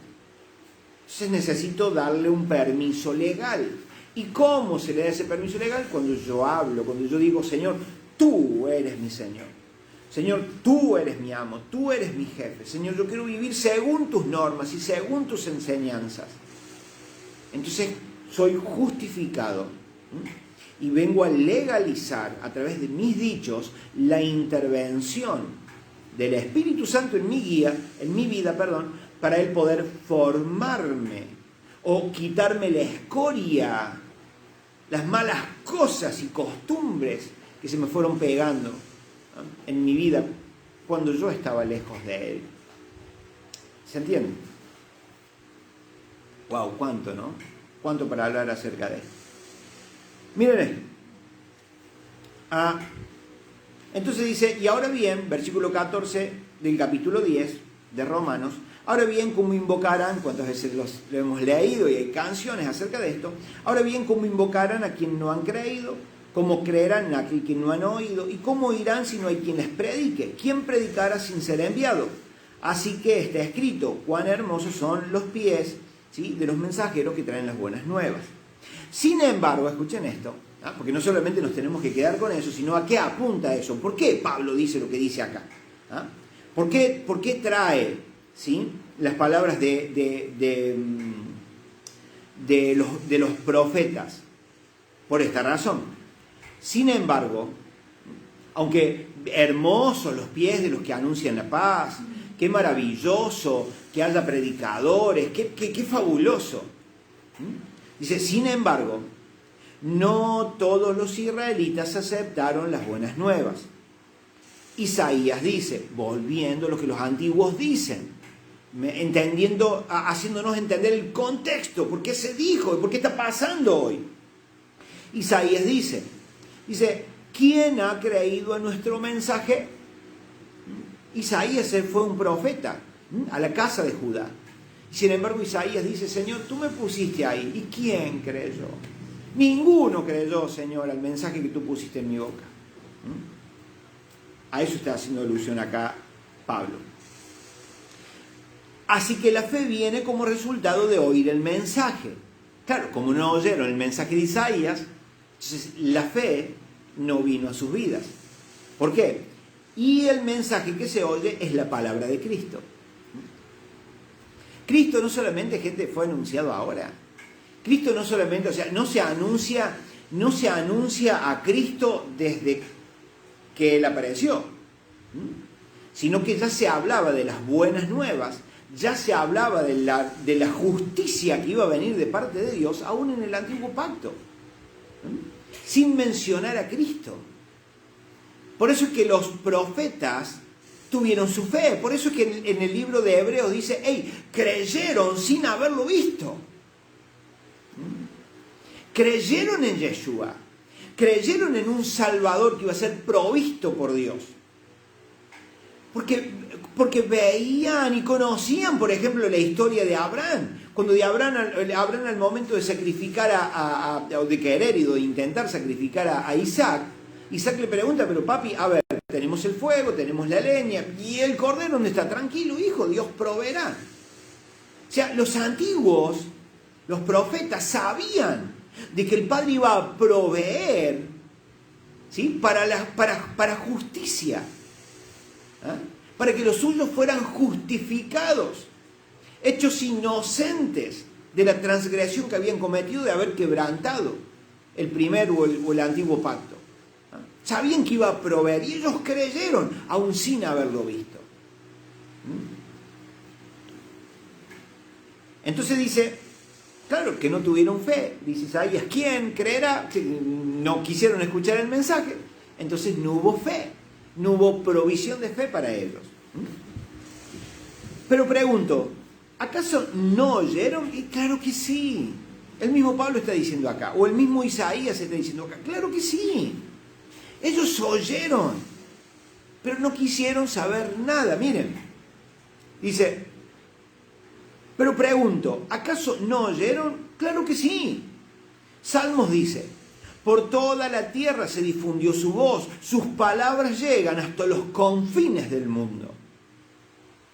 entonces necesito darle un permiso legal. ¿Y cómo se le da ese permiso legal? Cuando yo hablo, cuando yo digo, Señor, tú eres mi Señor. Señor, tú eres mi amo, tú eres mi jefe. Señor, yo quiero vivir según tus normas y según tus enseñanzas. Entonces, soy justificado y vengo a legalizar a través de mis dichos la intervención del Espíritu Santo en mi vida, para Él poder formarme o quitarme la escoria, las malas cosas y costumbres que se me fueron pegando, ¿no?, en mi vida cuando yo estaba lejos de Él. ¿Se entiende? Wow, cuánto, ¿no? Cuánto para hablar acerca de esto. Miren esto. Entonces dice, y ahora bien, versículo 14 del capítulo 10 de Romanos, ahora bien, ¿cómo invocarán? ¿Cuántas veces lo hemos leído y hay canciones acerca de esto? Ahora bien, ¿cómo invocarán a quien no han creído? ¿Cómo creerán a aquel que no han oído? ¿Y cómo irán si no hay quien les predique? ¿Quién predicará sin ser enviado? Así que está escrito, cuán hermosos son los pies, ¿sí?, de los mensajeros que traen las buenas nuevas. Sin embargo, escuchen esto, ¿ah?, porque no solamente nos tenemos que quedar con eso, sino a qué apunta eso. ¿Por qué Pablo dice lo que dice acá? ¿Ah? ¿Por qué trae, ¿sí?, las palabras de los profetas? Por esta razón. Sin embargo, aunque hermosos los pies de los que anuncian la paz, qué maravilloso que haya predicadores, qué fabuloso. Dice, sin embargo, no todos los israelitas aceptaron las buenas nuevas. Isaías dice, volviendo a lo que los antiguos dicen, entendiendo, haciéndonos entender el contexto, por qué se dijo y por qué está pasando hoy. Isaías dice, ¿quién ha creído a nuestro mensaje? Isaías fue un profeta a la casa de Judá. Sin embargo, Isaías dice, Señor, tú me pusiste ahí. ¿Y quién creyó? Ninguno creyó, Señor, al mensaje que tú pusiste en mi boca. A eso está haciendo alusión acá Pablo. Así que la fe viene como resultado de oír el mensaje. Claro, como no oyeron el mensaje de Isaías, entonces la fe no vino a sus vidas. ¿Por qué? Y el mensaje que se oye es la palabra de Cristo. Cristo no solamente, gente, fue anunciado ahora. Cristo no solamente, o sea, no se anuncia a Cristo desde que Él apareció, sino que ya se hablaba de las buenas nuevas, ya se hablaba de la justicia que iba a venir de parte de Dios, aún en el antiguo pacto, sin mencionar a Cristo. Por eso es que los profetas tuvieron su fe. Por eso es que en el libro de Hebreos dice, creyeron sin haberlo visto. Creyeron en Yeshua. Creyeron en un Salvador que iba a ser provisto por Dios. Porque veían y conocían, por ejemplo, la historia de Abraham. Cuando Abraham al momento de sacrificar o de querer y de intentar sacrificar a Isaac, Isaac le pregunta, pero papi, a ver, tenemos el fuego, tenemos la leña, ¿y el cordero dónde está? Tranquilo, hijo, Dios proveerá. O sea, los antiguos, los profetas, sabían de que el Padre iba a proveer, ¿sí?, para justicia, para que los suyos fueran justificados, hechos inocentes de la transgresión que habían cometido de haber quebrantado el primer o el antiguo pacto. Sabían que iba a proveer y ellos creyeron, aún sin haberlo visto. Entonces dice, claro, que no tuvieron fe. Dice Isaías, ¿quién creerá? Que no quisieron escuchar el mensaje. Entonces no hubo fe, no hubo provisión de fe para ellos. Pero pregunto, ¿acaso no oyeron? Y claro que sí. El mismo Pablo está diciendo acá, o el mismo Isaías está diciendo acá. Claro que sí. Ellos oyeron, pero no quisieron saber nada. Miren, dice, pero pregunto, ¿acaso no oyeron? Claro que sí. Salmos dice, por toda la tierra se difundió su voz, sus palabras llegan hasta los confines del mundo.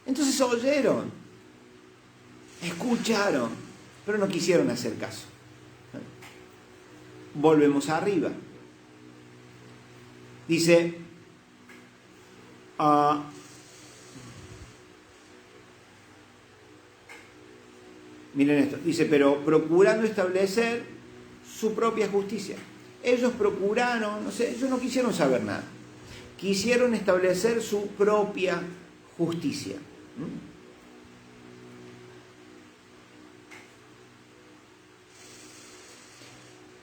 Entonces oyeron, escucharon, pero no quisieron hacer caso. Volvemos arriba. Dice, Miren esto, dice, pero procurando establecer su propia justicia. Ellos procuraron, no sé, ellos no quisieron saber nada. Quisieron establecer su propia justicia.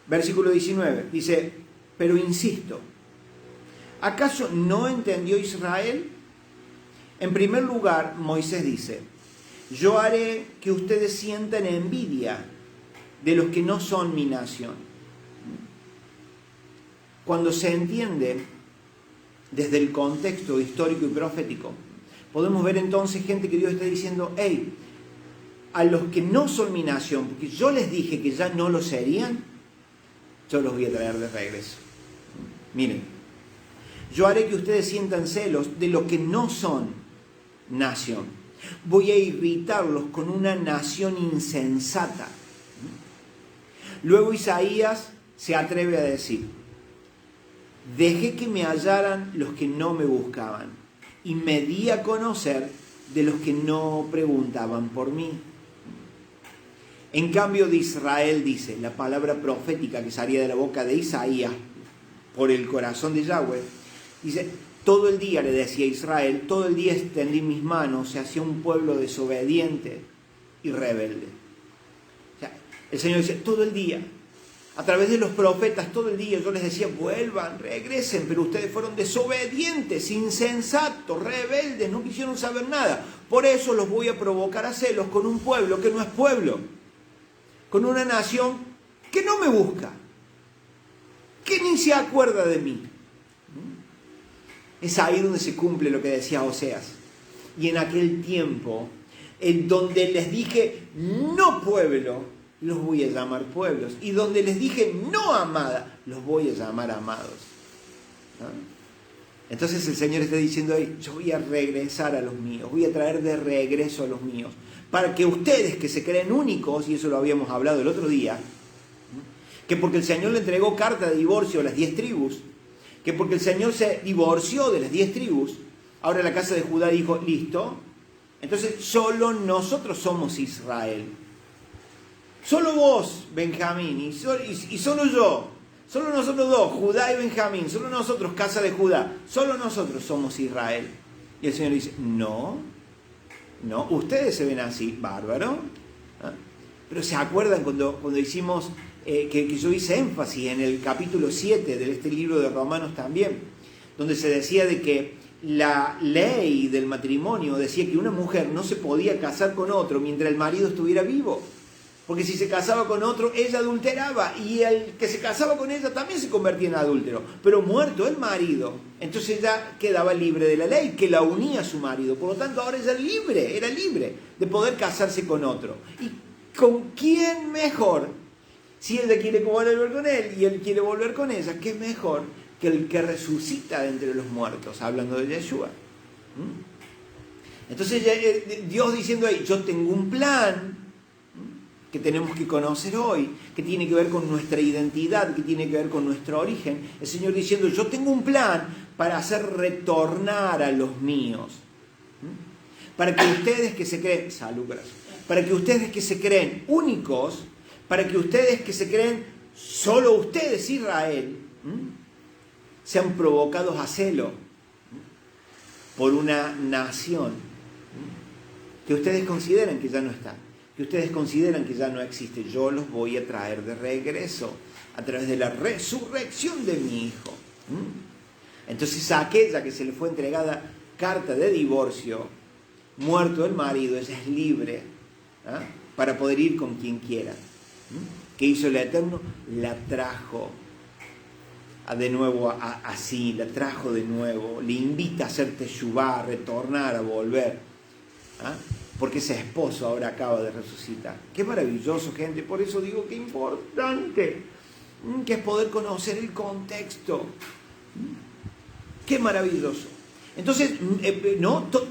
Versículo 19, dice, pero insisto, ¿acaso no entendió Israel? En primer lugar, Moisés dice, yo haré que ustedes sientan envidia de los que no son mi nación. Cuando se entiende desde el contexto histórico y profético, podemos ver entonces gente que Dios está diciendo, hey, a los que no son mi nación, porque yo les dije que ya no lo serían, yo los voy a traer de regreso. Miren, yo haré que ustedes sientan celos de los que no son nación. Voy a irritarlos con una nación insensata. Luego Isaías se atreve a decir, dejé que me hallaran los que no me buscaban y me di a conocer de los que no preguntaban por mí. En cambio de Israel, dice, la palabra profética que salía de la boca de Isaías por el corazón de Yahweh, dice, todo el día, le decía Israel, todo el día extendí mis manos, se hacía un pueblo desobediente y rebelde. O sea, el Señor dice, todo el día, a través de los profetas, todo el día yo les decía, vuelvan, regresen, pero ustedes fueron desobedientes, insensatos, rebeldes, no quisieron saber nada. Por eso los voy a provocar a celos con un pueblo que no es pueblo, con una nación que no me busca, que ni se acuerda de mí. Es ahí donde se cumple lo que decía Oseas. Y en aquel tiempo, en donde les dije, no pueblo, los voy a llamar pueblos. Y donde les dije, no amada, los voy a llamar amados. ¿No? Entonces el Señor está diciendo ahí, yo voy a regresar a los míos, voy a traer de regreso a los míos. Para que ustedes que se creen únicos, y eso lo habíamos hablado el otro día, que porque el Señor le entregó carta de divorcio a las 10 tribus, que porque el Señor se divorció de las 10 tribus, ahora la casa de Judá dijo, listo, entonces solo nosotros somos Israel. Solo vos, Benjamín, y solo yo, solo nosotros dos, Judá y Benjamín, solo nosotros, casa de Judá, solo nosotros somos Israel. Y el Señor dice, no, ustedes se ven así, bárbaro. ¿Ah? Pero se acuerdan cuando hicimos... que yo hice énfasis en el capítulo 7 de este libro de Romanos también, donde se decía de que la ley del matrimonio decía que una mujer no se podía casar con otro mientras el marido estuviera vivo, porque si se casaba con otro, ella adulteraba, y el que se casaba con ella también se convertía en adúltero, pero muerto el marido, entonces ella quedaba libre de la ley, que la unía a su marido, por lo tanto ahora ella era libre de poder casarse con otro. ¿Y con quién mejor? Si ella quiere volver con él y él quiere volver con ella, ¿qué mejor que el que resucita de entre los muertos? Hablando de Yeshua. Entonces Dios diciendo ahí, yo tengo un plan que tenemos que conocer hoy, que tiene que ver con nuestra identidad, que tiene que ver con nuestro origen. El Señor diciendo, yo tengo un plan para hacer retornar a los míos. Para que ustedes que se creen, para que ustedes que se creen únicos, para que ustedes que se creen, solo ustedes, Israel, sean provocados a celo por una nación que ustedes consideran que ya no está, que ustedes consideran que ya no existe. Yo los voy a traer de regreso a través de la resurrección de mi hijo. Entonces a aquella que se le fue entregada carta de divorcio, muerto el marido, ella es libre para poder ir con quien quiera. ¿Qué hizo el Eterno? La trajo de nuevo así, la trajo de nuevo, le invita a hacer teshuvá, a retornar, a volver, porque ese esposo ahora acaba de resucitar. Qué maravilloso, gente, por eso digo que importante, que es poder conocer el contexto. Qué maravilloso. Entonces,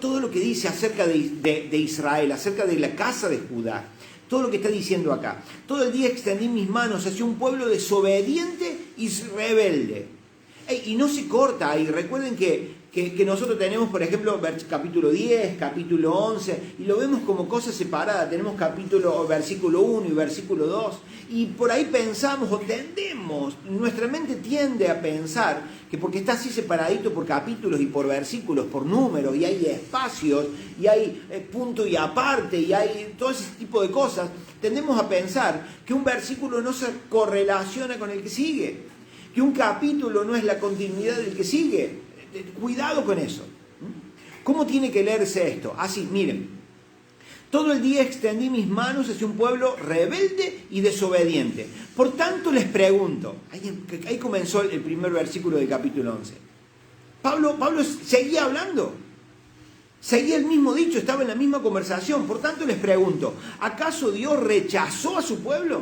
todo lo que dice acerca de Israel, acerca de la casa de Judá, todo lo que está diciendo acá. Todo el día extendí mis manos hacia un pueblo desobediente y rebelde. Y no se corta ahí. Recuerden que que nosotros tenemos, por ejemplo, capítulo 10, capítulo 11, y lo vemos como cosas separadas. Tenemos versículo 1 y versículo 2, y por ahí pensamos o tendemos, nuestra mente tiende a pensar que porque está así separadito por capítulos y por versículos, por números, y hay espacios, y hay punto y aparte, y hay todo ese tipo de cosas, tendemos a pensar que un versículo no se correlaciona con el que sigue, que un capítulo no es la continuidad del que sigue. Cuidado con eso. ¿Cómo tiene que leerse esto? Así, miren. Todo el día extendí mis manos hacia un pueblo rebelde y desobediente. Por tanto les pregunto, ahí comenzó el primer versículo del capítulo 11. Pablo seguía hablando. Seguía el mismo dicho, estaba en la misma conversación. Por tanto les pregunto, ¿acaso Dios rechazó a su pueblo?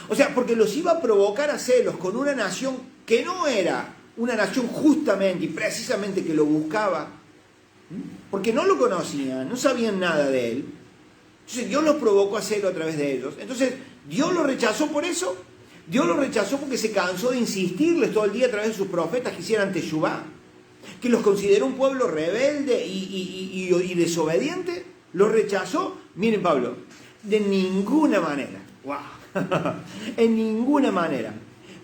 O sea, porque los iba a provocar a celos con una nación que no era una nación justamente y precisamente que lo buscaba, porque no lo conocían, no sabían nada de él. Entonces Dios los provocó a hacerlo a través de ellos. Entonces Dios los rechazó por eso. Dios los rechazó porque se cansó de insistirles todo el día a través de sus profetas que hicieran teshuvá, que los consideró un pueblo rebelde y desobediente. Los rechazó. Miren, Pablo, de ninguna manera. ¡Wow! En ninguna manera.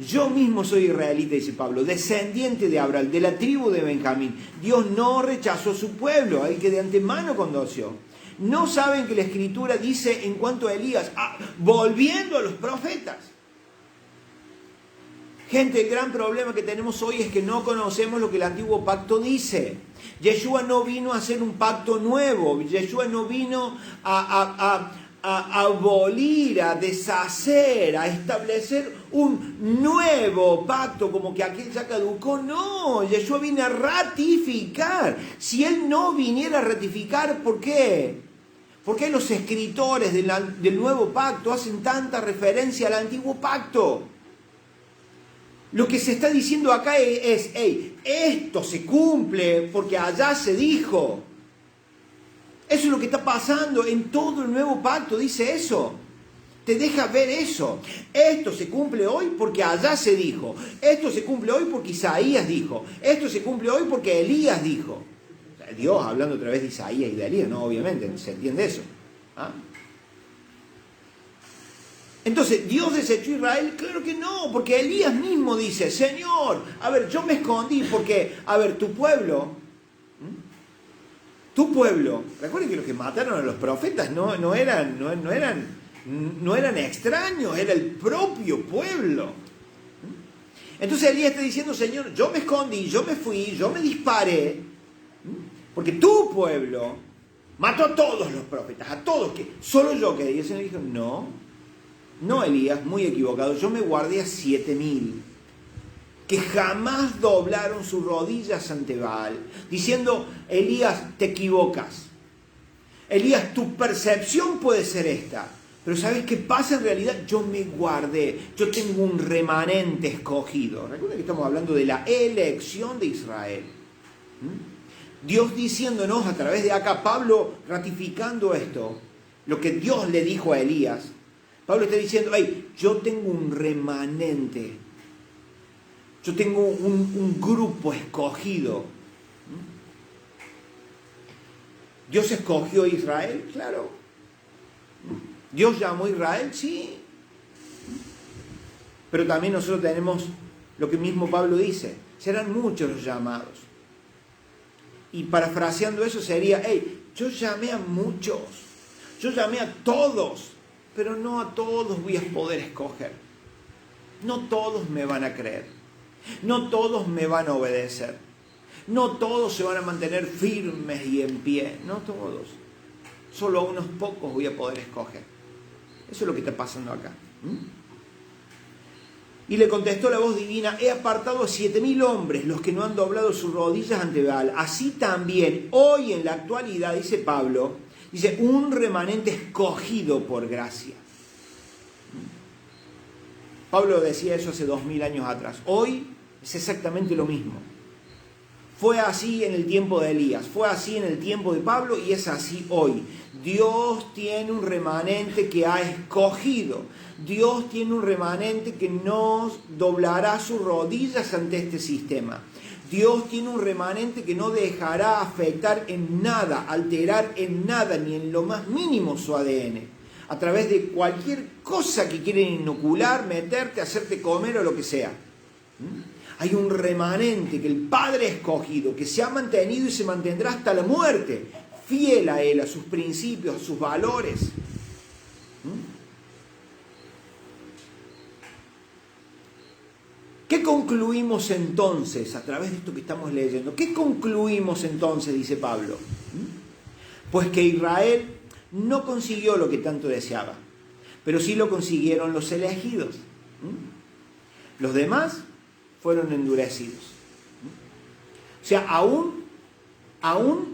Yo mismo soy israelita, dice Pablo, descendiente de Abraham, de la tribu de Benjamín. Dios no rechazó a su pueblo, al que de antemano conoció. No saben que la Escritura dice en cuanto a Elías, volviendo a los profetas. Gente, el gran problema que tenemos hoy es que no conocemos lo que el antiguo pacto dice. Yeshua no vino a hacer un pacto nuevo. Yeshua no vino a abolir, a deshacer, a establecer un nuevo pacto como que aquel ya caducó. No, Yeshua vino a ratificar. Si Él no viniera a ratificar, ¿por qué? ¿Por qué los escritores del nuevo pacto hacen tanta referencia al antiguo pacto? Lo que se está diciendo acá es esto se cumple porque allá se dijo. Eso es lo que está pasando en todo el nuevo pacto, dice eso. Te deja ver eso. Esto se cumple hoy porque allá se dijo. Esto se cumple hoy porque Isaías dijo. Esto se cumple hoy porque Elías dijo. O sea, Dios hablando a través de Isaías y de Elías, ¿no? Obviamente, se entiende eso. ¿Ah? Entonces, ¿Dios desechó a Israel? Claro que no, porque Elías mismo dice, Señor, a ver, yo me escondí porque, a ver, tu pueblo, recuerden que los que mataron a los profetas no eran extraños, era el propio pueblo. Entonces Elías está diciendo, Señor, yo me escondí, yo me fui, yo me disparé, porque tu pueblo mató a todos los profetas, a todos, que solo yo quedé. Y el Señor dijo, no Elías, muy equivocado, yo me guardé a 7,000. Que jamás doblaron sus rodillas ante Baal, diciendo, Elías, te equivocas. Elías, tu percepción puede ser esta, pero ¿sabes qué pasa en realidad? Yo me guardé, yo tengo un remanente escogido. Recuerden que estamos hablando de la elección de Israel. Dios diciéndonos a través de acá, Pablo ratificando esto, lo que Dios le dijo a Elías. Pablo está diciendo, yo tengo un remanente. Yo tengo un grupo escogido. ¿Dios escogió a Israel? Claro. ¿Dios llamó a Israel? Sí. Pero también nosotros tenemos lo que mismo Pablo dice. Serán muchos los llamados. Y parafraseando eso sería, yo llamé a muchos. Yo llamé a todos. Pero no a todos voy a poder escoger. No todos me van a creer. No todos me van a obedecer. No todos se van a mantener firmes y en pie. No todos. Solo a unos pocos voy a poder escoger. Eso es lo que está pasando acá. Y le contestó la voz divina, he apartado a 7,000 hombres, los que no han doblado sus rodillas ante Baal. Así también, hoy en la actualidad, dice Pablo, dice, un remanente escogido por gracia. Pablo decía eso hace 2,000 años atrás. Hoy es exactamente lo mismo. Fue así en el tiempo de Elías, fue así en el tiempo de Pablo y es así hoy. Dios tiene un remanente que ha escogido. Dios tiene un remanente que no doblará sus rodillas ante este sistema. Dios tiene un remanente que no dejará afectar en nada, alterar en nada, ni en lo más mínimo su ADN. A través de cualquier cosa que quieren inocular, meterte, hacerte comer o lo que sea. Hay un remanente que el Padre ha escogido, que se ha mantenido y se mantendrá hasta la muerte, fiel a Él, a sus principios, a sus valores. ¿Qué concluimos entonces a través de esto que estamos leyendo? ¿Qué concluimos entonces, dice Pablo? Pues que Israel no consiguió lo que tanto deseaba, pero sí lo consiguieron los elegidos. Los demás fueron endurecidos. O sea, aún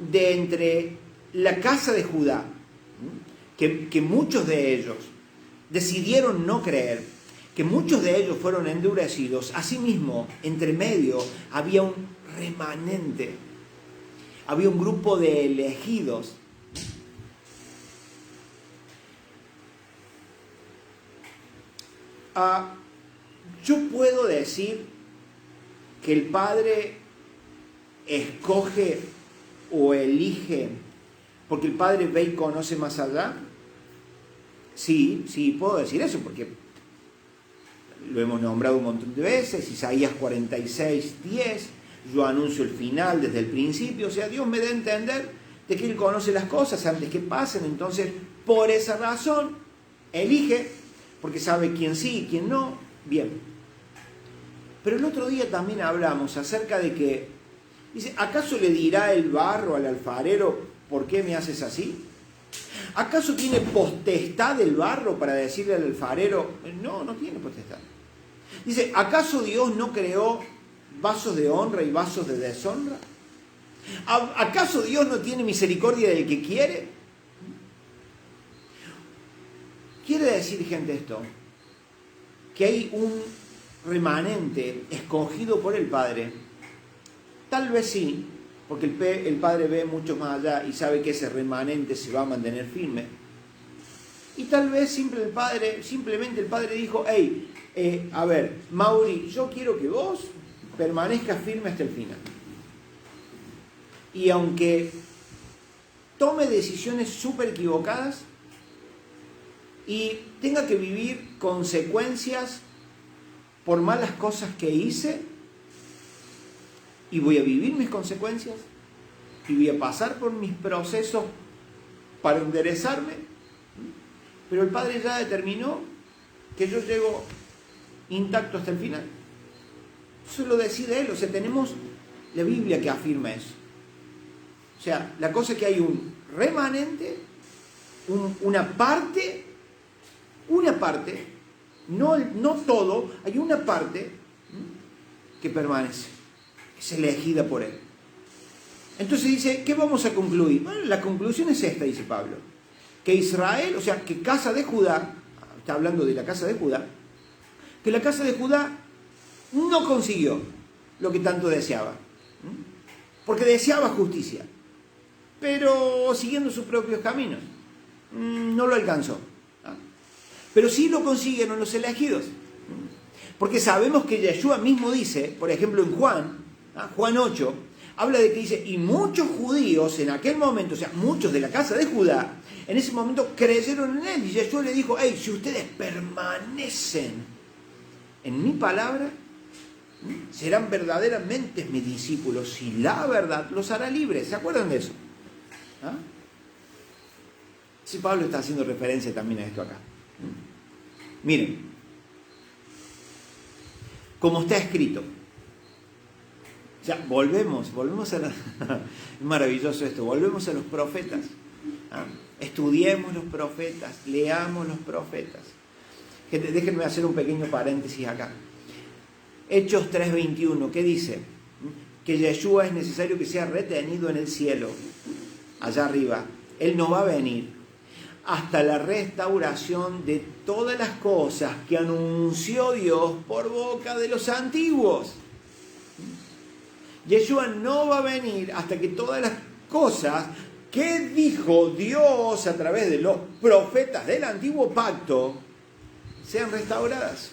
de entre la casa de Judá, que muchos de ellos decidieron no creer, que muchos de ellos fueron endurecidos, asimismo, entre medio había un remanente, había un grupo de elegidos. Yo puedo decir que el Padre escoge o elige porque el Padre ve y conoce más allá. Sí, puedo decir eso porque lo hemos nombrado un montón de veces. Isaías 46:10, yo anuncio el final desde el principio. O sea, Dios me da a entender de que Él conoce las cosas antes que pasen. Entonces, por esa razón, elige, porque sabe quién sí y quién no. Bien. Pero el otro día también hablamos acerca de que, dice, ¿acaso le dirá el barro al alfarero, ¿por qué me haces así? ¿Acaso tiene potestad el barro para decirle al alfarero? No tiene potestad. Dice, ¿acaso Dios no creó vasos de honra y vasos de deshonra? ¿Acaso Dios no tiene misericordia del que quiere? Quiere decir, gente, esto, que hay un remanente escogido por el Padre. Tal vez sí, porque el Padre ve mucho más allá y sabe que ese remanente se va a mantener firme. Y tal vez simplemente el Padre dijo, hey, a ver, Mauri, yo quiero que vos permanezcas firme hasta el final. Y aunque tome decisiones súper equivocadas y tenga que vivir consecuencias por malas cosas que hice, y voy a vivir mis consecuencias, y voy a pasar por mis procesos para enderezarme, pero el Padre ya determinó que yo llego intacto hasta el final. Eso lo decide Él. O sea, tenemos la Biblia que afirma eso. O sea, la cosa es que hay un remanente, una parte, no todo, hay una parte que permanece, que es elegida por Él. Entonces dice, ¿qué vamos a concluir? Bueno, la conclusión es esta, dice Pablo, que Israel, o sea, que casa de Judá, está hablando de la casa de Judá, que la casa de Judá no consiguió lo que tanto deseaba, porque deseaba justicia, pero siguiendo sus propios caminos, no lo alcanzó. Pero sí lo consiguieron los elegidos, porque sabemos que Yeshua mismo dice, por ejemplo en Juan 8, habla de que dice, y muchos judíos en aquel momento, o sea, muchos de la casa de Judá, en ese momento creyeron en Él, y Yeshua le dijo, hey, si ustedes permanecen en mi palabra, serán verdaderamente mis discípulos, y la verdad los hará libres. ¿Se acuerdan de eso? Sí, Pablo está haciendo referencia también a esto acá. Miren, como está escrito, ya volvemos a la... es maravilloso esto, volvemos a los profetas. Estudiemos los profetas, leamos los profetas. Gente, déjenme hacer un pequeño paréntesis acá. Hechos 3:21, ¿qué dice? Que Yeshua es necesario que sea retenido en el cielo, allá arriba. Él no va a venir hasta la restauración de todas las cosas que anunció Dios por boca de los antiguos. Yeshua no va a venir hasta que todas las cosas que dijo Dios a través de los profetas del antiguo pacto sean restauradas.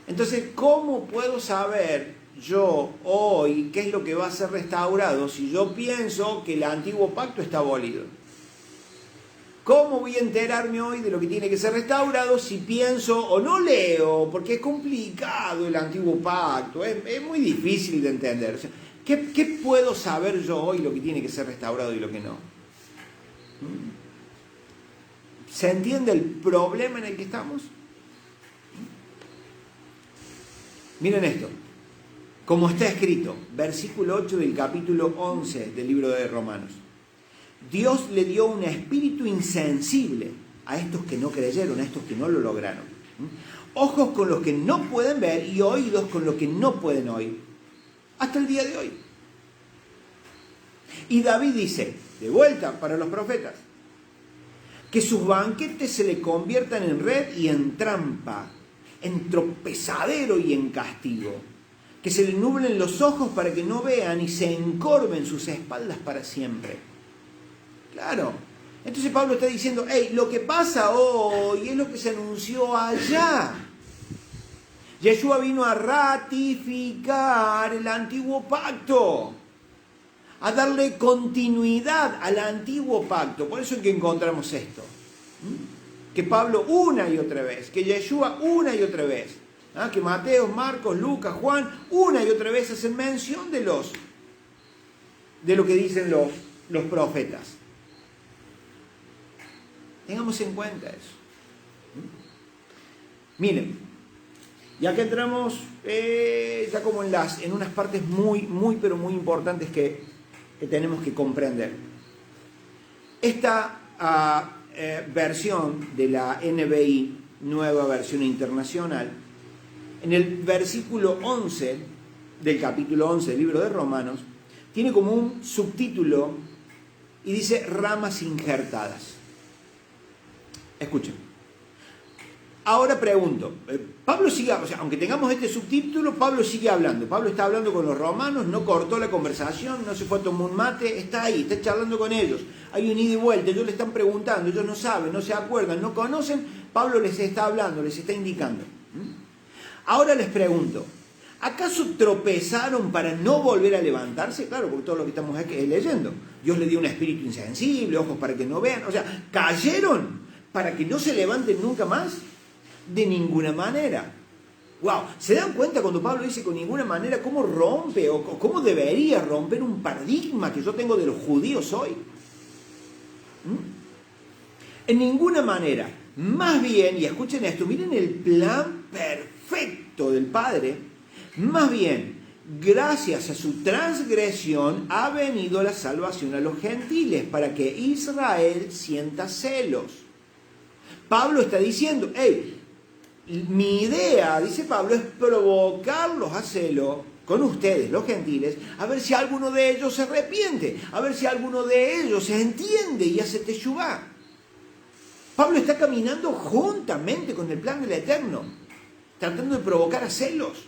Entonces, ¿cómo puedo saber yo hoy qué es lo que va a ser restaurado si yo pienso que el antiguo pacto está abolido? ¿Cómo voy a enterarme hoy de lo que tiene que ser restaurado si pienso o no leo? Porque es complicado el antiguo pacto, es muy difícil de entender. O sea, ¿qué puedo saber yo hoy lo que tiene que ser restaurado y lo que no? ¿Se entiende el problema en el que estamos? Miren esto, como está escrito, versículo 8 del capítulo 11 del libro de Romanos. Dios le dio un espíritu insensible a estos que no creyeron, a estos que no lo lograron. Ojos con los que no pueden ver y oídos con los que no pueden oír. Hasta el día de hoy. Y David dice, de vuelta para los profetas, que sus banquetes se le conviertan en red y en trampa, en tropezadero y en castigo. Que se le nublen los ojos para que no vean y se encorven sus espaldas para siempre. Claro. Entonces Pablo está diciendo, hey, lo que pasa hoy es lo que se anunció allá. Yeshua vino a ratificar el antiguo pacto, a darle continuidad al antiguo pacto. Por eso es que encontramos esto. Que Pablo una y otra vez, que Yeshua una y otra vez, que Mateo, Marcos, Lucas, Juan, una y otra vez hacen mención de lo que dicen los profetas. Tengamos en cuenta eso. Miren, ya que entramos ya como en unas partes muy, pero muy importantes que tenemos que comprender. Esta versión de la NBI, nueva versión internacional, en el versículo 11 del capítulo 11 del libro de Romanos, tiene como un subtítulo y dice ramas injertadas. Escuchen. Ahora pregunto, Pablo sigue, o sea, aunque tengamos este subtítulo, Pablo sigue hablando. Pablo está hablando con los romanos, no cortó la conversación, no se fue a tomar un mate, está ahí, está charlando con ellos. Hay un ida y vuelta, ellos le están preguntando, ellos no saben, no se acuerdan, no conocen. Pablo les está hablando, les está indicando. Ahora les pregunto, ¿acaso tropezaron para no volver a levantarse? Claro, porque todo lo que estamos aquí leyendo. Dios le dio un espíritu insensible, ojos para que no vean. O sea, ¿cayeron para que no se levanten nunca más? De ninguna manera. Wow, ¿se dan cuenta cuando Pablo dice con ninguna manera cómo rompe o cómo debería romper un paradigma que yo tengo de los judíos hoy? En ninguna manera. Más bien, y escuchen esto, miren el plan perfecto del Padre. Más bien, gracias a su transgresión ha venido la salvación a los gentiles para que Israel sienta celos. Pablo está diciendo, hey, mi idea, dice Pablo, es provocarlos a celo con ustedes, los gentiles, a ver si alguno de ellos se arrepiente, a ver si alguno de ellos se entiende y hace teshuvá. Pablo está caminando juntamente con el plan del Eterno, tratando de provocar a celos,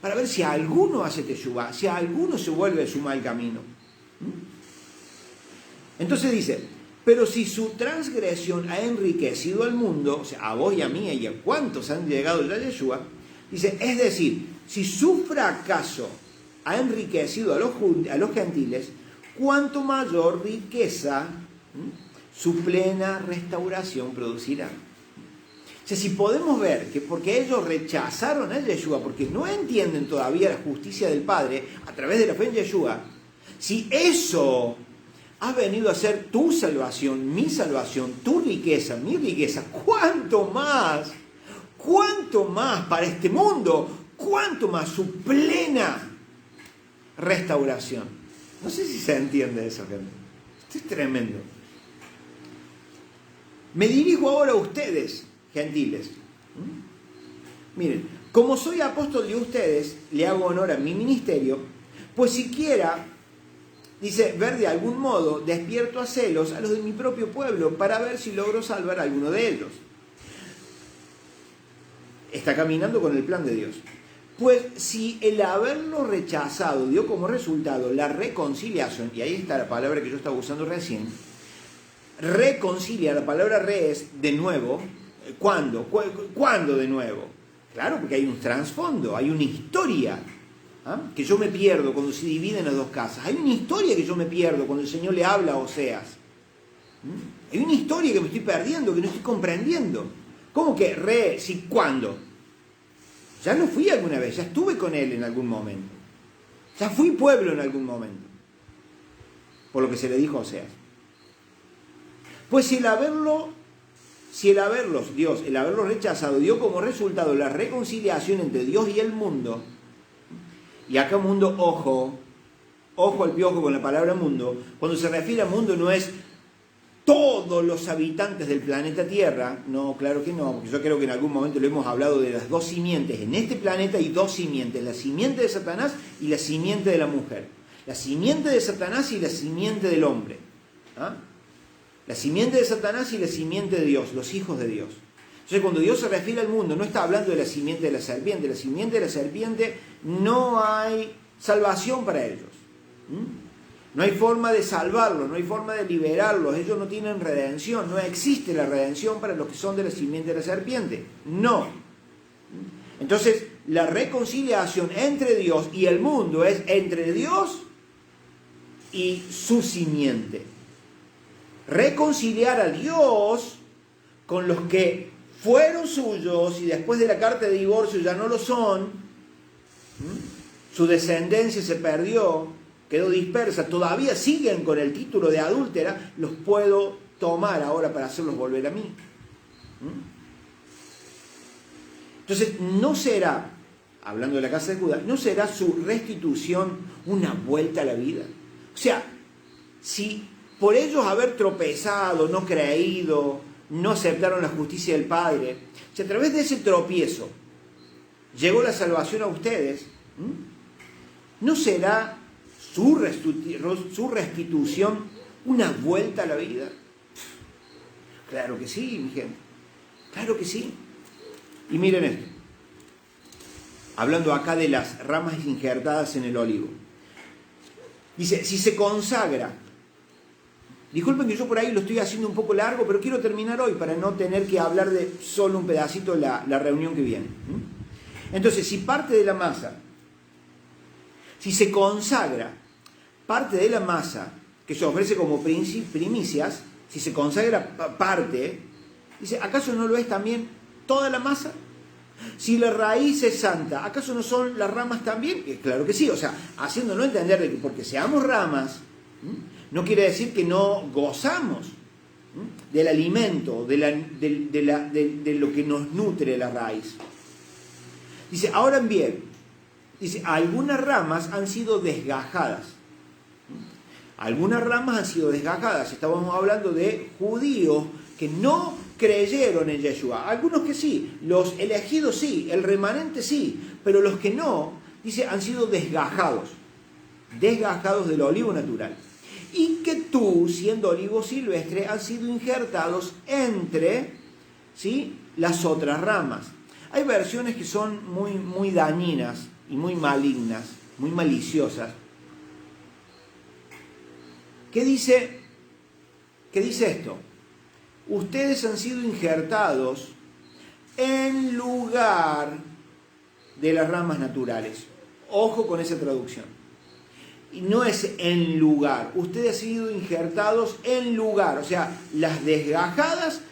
para ver si alguno hace teshuvá, si alguno se vuelve de su mal camino. Entonces dice, pero si su transgresión ha enriquecido al mundo, o sea, a vos y a mí y a cuántos han llegado ya a Yeshua, dice, es decir, si su fracaso ha enriquecido a los gentiles, cuánto mayor riqueza su plena restauración producirá. O sea, si podemos ver que porque ellos rechazaron a Yeshua, porque no entienden todavía la justicia del Padre a través de la fe en Yeshua, si eso ha venido a ser tu salvación, mi salvación, tu riqueza, mi riqueza, ¿cuánto más para este mundo? ¿Cuánto más su plena restauración? No sé si se entiende eso, gente. Esto es tremendo. Me dirijo ahora a ustedes, gentiles. Miren, como soy apóstol de ustedes, le hago honor a mi ministerio, pues siquiera, dice, ver de algún modo, despierto a celos a los de mi propio pueblo para ver si logro salvar a alguno de ellos. Está caminando con el plan de Dios. Pues si el haberlo rechazado dio como resultado la reconciliación, y ahí está la palabra que yo estaba usando recién, reconcilia, la palabra re es de nuevo. ¿Cuándo? ¿Cuándo de nuevo? Claro, porque hay un trasfondo, hay una historia. Que yo me pierdo cuando se dividen las dos casas. Hay una historia que yo me pierdo cuando el Señor le habla a Oseas. Hay una historia que me estoy perdiendo, que no estoy comprendiendo. ¿Cómo que si cuándo? Ya no fui alguna vez, ya estuve con él en algún momento. Ya fui pueblo en algún momento. Por lo que se le dijo a Oseas. Pues si el haberlos rechazado dio como resultado la reconciliación entre Dios y el mundo, y acá mundo, ojo al piojo con la palabra mundo, cuando se refiere a mundo no es todos los habitantes del planeta Tierra, no, claro que no, porque yo creo que en algún momento lo hemos hablado de las dos simientes, en este planeta hay dos simientes, la simiente de Satanás y la simiente de la mujer, la simiente de Satanás y la simiente del hombre, la simiente de Satanás y la simiente de Dios, los hijos de Dios. Entonces cuando Dios se refiere al mundo no está hablando de la simiente de la simiente de la serpiente no hay salvación para ellos. No hay forma de salvarlos, no hay forma de liberarlos, ellos no tienen redención, no existe la redención para los que son de la simiente de la serpiente, no. Entonces, la reconciliación entre Dios y el mundo es entre Dios y su simiente. Reconciliar a Dios con los que fueron suyos y después de la carta de divorcio ya no lo son, su descendencia se perdió, quedó dispersa, todavía siguen con el título de adúltera, los puedo tomar ahora para hacerlos volver a mí. Entonces, no será, hablando de la casa de Judá, no será su restitución una vuelta a la vida. O sea, si por ellos haber tropezado, no creído, no aceptaron la justicia del Padre, si a través de ese tropiezo llegó la salvación a ustedes, ¿no será su restitución una vuelta a la vida? Claro que sí, mi gente. Claro que sí. Y miren esto. Hablando acá de las ramas injertadas en el olivo. Dice, si se consagra. Disculpen que yo por ahí lo estoy haciendo un poco largo, pero quiero terminar hoy para no tener que hablar de solo un pedacito la reunión que viene. Entonces, si parte de la masa, si se consagra parte de la masa que se ofrece como primicias, si se consagra parte, dice, ¿acaso no lo es también toda la masa? Si la raíz es santa, ¿acaso no son las ramas también? Claro que sí, o sea, haciéndonos entender de que porque seamos ramas, no quiere decir que no gozamos del alimento, de lo que nos nutre la raíz. Dice, ahora bien, dice, algunas ramas han sido desgajadas. Algunas ramas han sido desgajadas. Estábamos hablando de judíos que no creyeron en Yeshua. Algunos que sí, los elegidos sí, el remanente sí, pero los que no, dice, han sido desgajados. Desgajados del olivo natural. Y que tú, siendo olivo silvestre, han sido injertados entre, ¿sí?, las otras ramas. Hay versiones que son muy dañinas y muy malignas, muy maliciosas. ¿Qué dice esto? Ustedes han sido injertados en lugar de las ramas naturales. Ojo con esa traducción. Y no es en lugar. Ustedes han sido injertados en lugar. O sea, las desgajadas.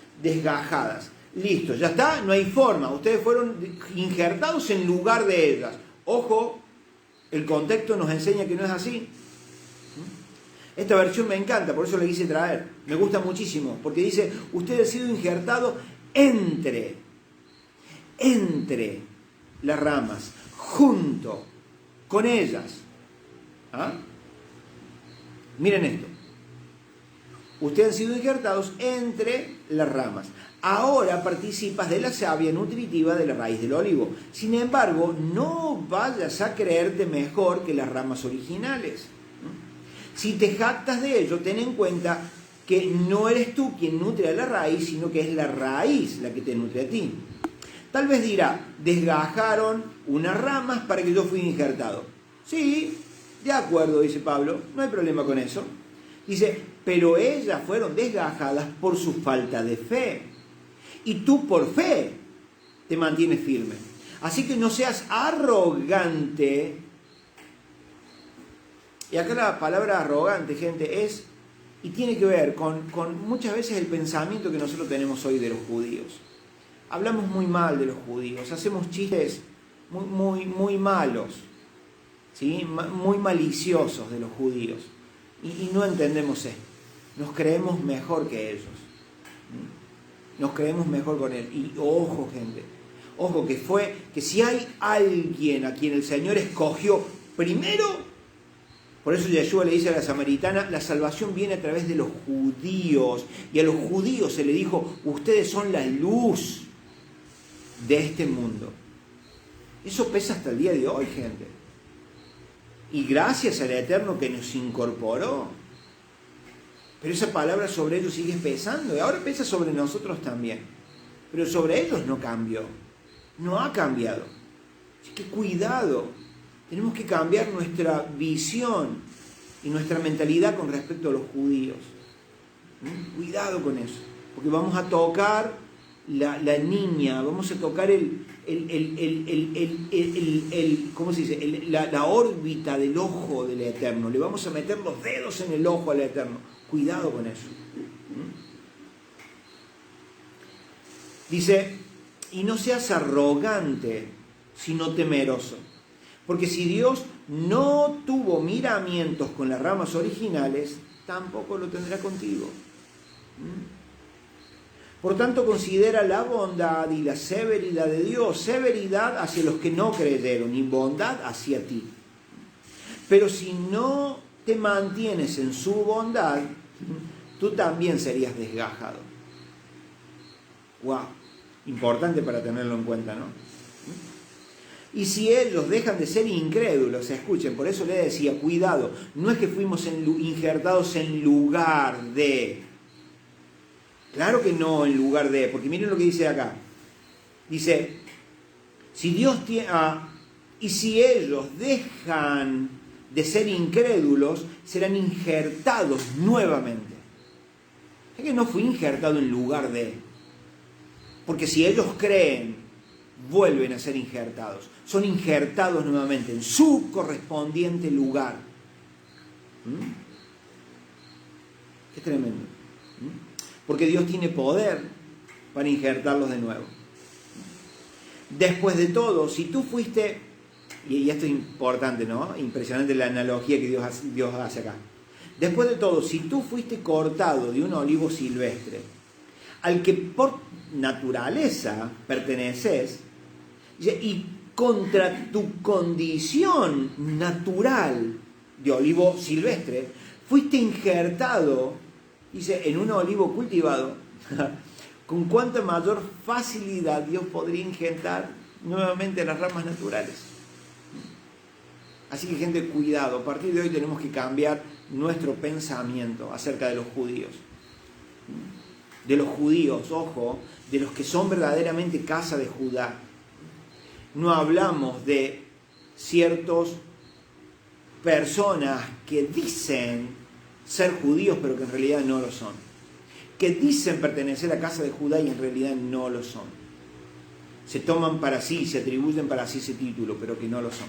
Listo, ya está, no hay forma. Ustedes fueron injertados en lugar de ellas. Ojo, el contexto nos enseña que no es así. Esta versión me encanta, por eso la quise traer. Me gusta muchísimo, porque dice, ustedes han sido injertados entre las ramas, junto con ellas. Miren esto. Ustedes han sido injertados entre las ramas. Ahora participas de la savia nutritiva de la raíz del olivo. Sin embargo, no vayas a creerte mejor que las ramas originales. Si te jactas de ello, ten en cuenta que no eres tú quien nutre a la raíz, sino que es la raíz la que te nutre a ti. Tal vez dirá, desgajaron unas ramas para que yo fui injertado. Sí, de acuerdo, dice Pablo, no hay problema con eso. Dice, pero ellas fueron desgajadas por su falta de fe. Y tú por fe te mantienes firme. Así que no seas arrogante Y acá la palabra arrogante, gente, es y tiene que ver con muchas veces el pensamiento que nosotros tenemos hoy de los judíos. Hablamos muy mal de los judíos, hacemos chistes muy malos, ¿sí? Muy maliciosos de los judíos. Y no entendemos esto. Nos creemos mejor que ellos. Nos creemos mejor con él. Y ojo, gente, ojo, que si hay alguien a quien el Señor escogió primero, por eso Yeshua le dice a la samaritana, la salvación viene a través de los judíos. Y a los judíos se le dijo, ustedes son la luz de este mundo. Eso pesa hasta el día de hoy, gente. Y gracias al Eterno que nos incorporó. Pero esa palabra sobre ellos sigue pesando. Y ahora pesa sobre nosotros también. Pero sobre ellos no cambió. No ha cambiado. Así que cuidado. Tenemos que cambiar nuestra visión y nuestra mentalidad con respecto a los judíos. Cuidado con eso. Porque vamos a tocar la niña, vamos a tocar ¿cómo se dice? La órbita del ojo del Eterno. Le vamos a meter los dedos en el ojo al Eterno. Cuidado con eso. Dice, y no seas arrogante, sino temeroso. Porque si Dios no tuvo miramientos con las ramas originales, tampoco lo tendrá contigo. Por tanto, considera la bondad y la severidad de Dios. Severidad hacia los que no creyeron y bondad hacia ti. Pero si no te mantienes en su bondad, tú también serías desgajado. ¡Wow! Importante para tenerlo en cuenta, ¿no? Y si ellos dejan de ser incrédulos, escuchen, por eso le decía, cuidado, no es que fuimos injertados en lugar de... Claro que no en lugar de, porque miren lo que dice acá. Dice, si Dios tiene... y si ellos dejan de ser incrédulos, serán injertados nuevamente. Es que no fui injertado en lugar de... Porque si ellos creen, vuelven a ser injertados. Son injertados nuevamente en su correspondiente lugar. Qué tremendo. Porque Dios tiene poder para injertarlos de nuevo. Después de todo, si tú fuiste, y esto es importante, ¿no? Impresionante la analogía que Dios hace acá. Después de todo, si tú fuiste cortado de un olivo silvestre, al que por naturaleza perteneces, y contra tu condición natural de olivo silvestre, fuiste injertado, dice, en un olivo cultivado, con cuánta mayor facilidad Dios podría injertar nuevamente las ramas naturales. Así que, gente, cuidado, a partir de hoy tenemos que cambiar nuestro pensamiento acerca de los judíos. De los judíos, ojo, de los que son verdaderamente casa de Judá. No hablamos de ciertas personas que dicen ser judíos pero que en realidad no lo son. Que dicen pertenecer a casa de Judá y en realidad no lo son. Se toman para sí, se atribuyen para sí ese título, pero que no lo son.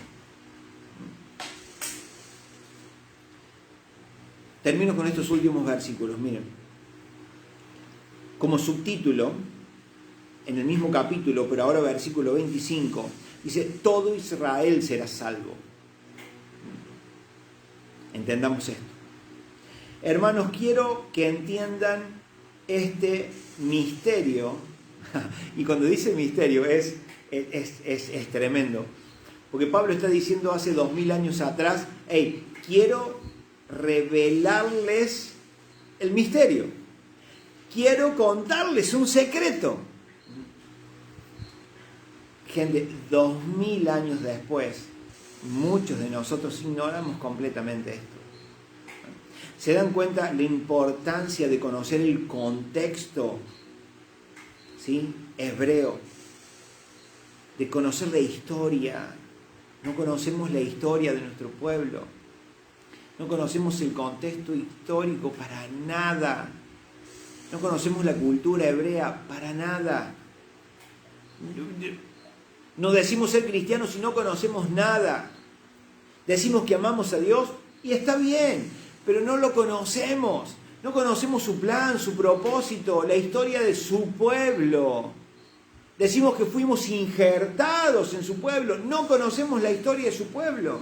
Termino con estos últimos versículos, miren. Como subtítulo, en el mismo capítulo, pero ahora versículo 25, dice, todo Israel será salvo. Entendamos esto. Hermanos, quiero que entiendan este misterio, y cuando dice misterio es tremendo, porque Pablo está diciendo hace 2000 años atrás, hey, quiero revelarles el misterio, quiero contarles un secreto. Gente, 2000 años después, muchos de nosotros ignoramos completamente esto. ¿Se dan cuenta la importancia de conocer el contexto, ¿sí?, hebreo? De conocer la historia. No conocemos la historia de nuestro pueblo. No conocemos el contexto histórico para nada. No conocemos la cultura hebrea para nada. No decimos ser cristianos si no conocemos nada. Decimos que amamos a Dios, Y está bien, pero no lo conocemos. No conocemos su plan, su propósito, la historia de su pueblo. Decimos que fuimos injertados en su pueblo. No conocemos la historia de su pueblo.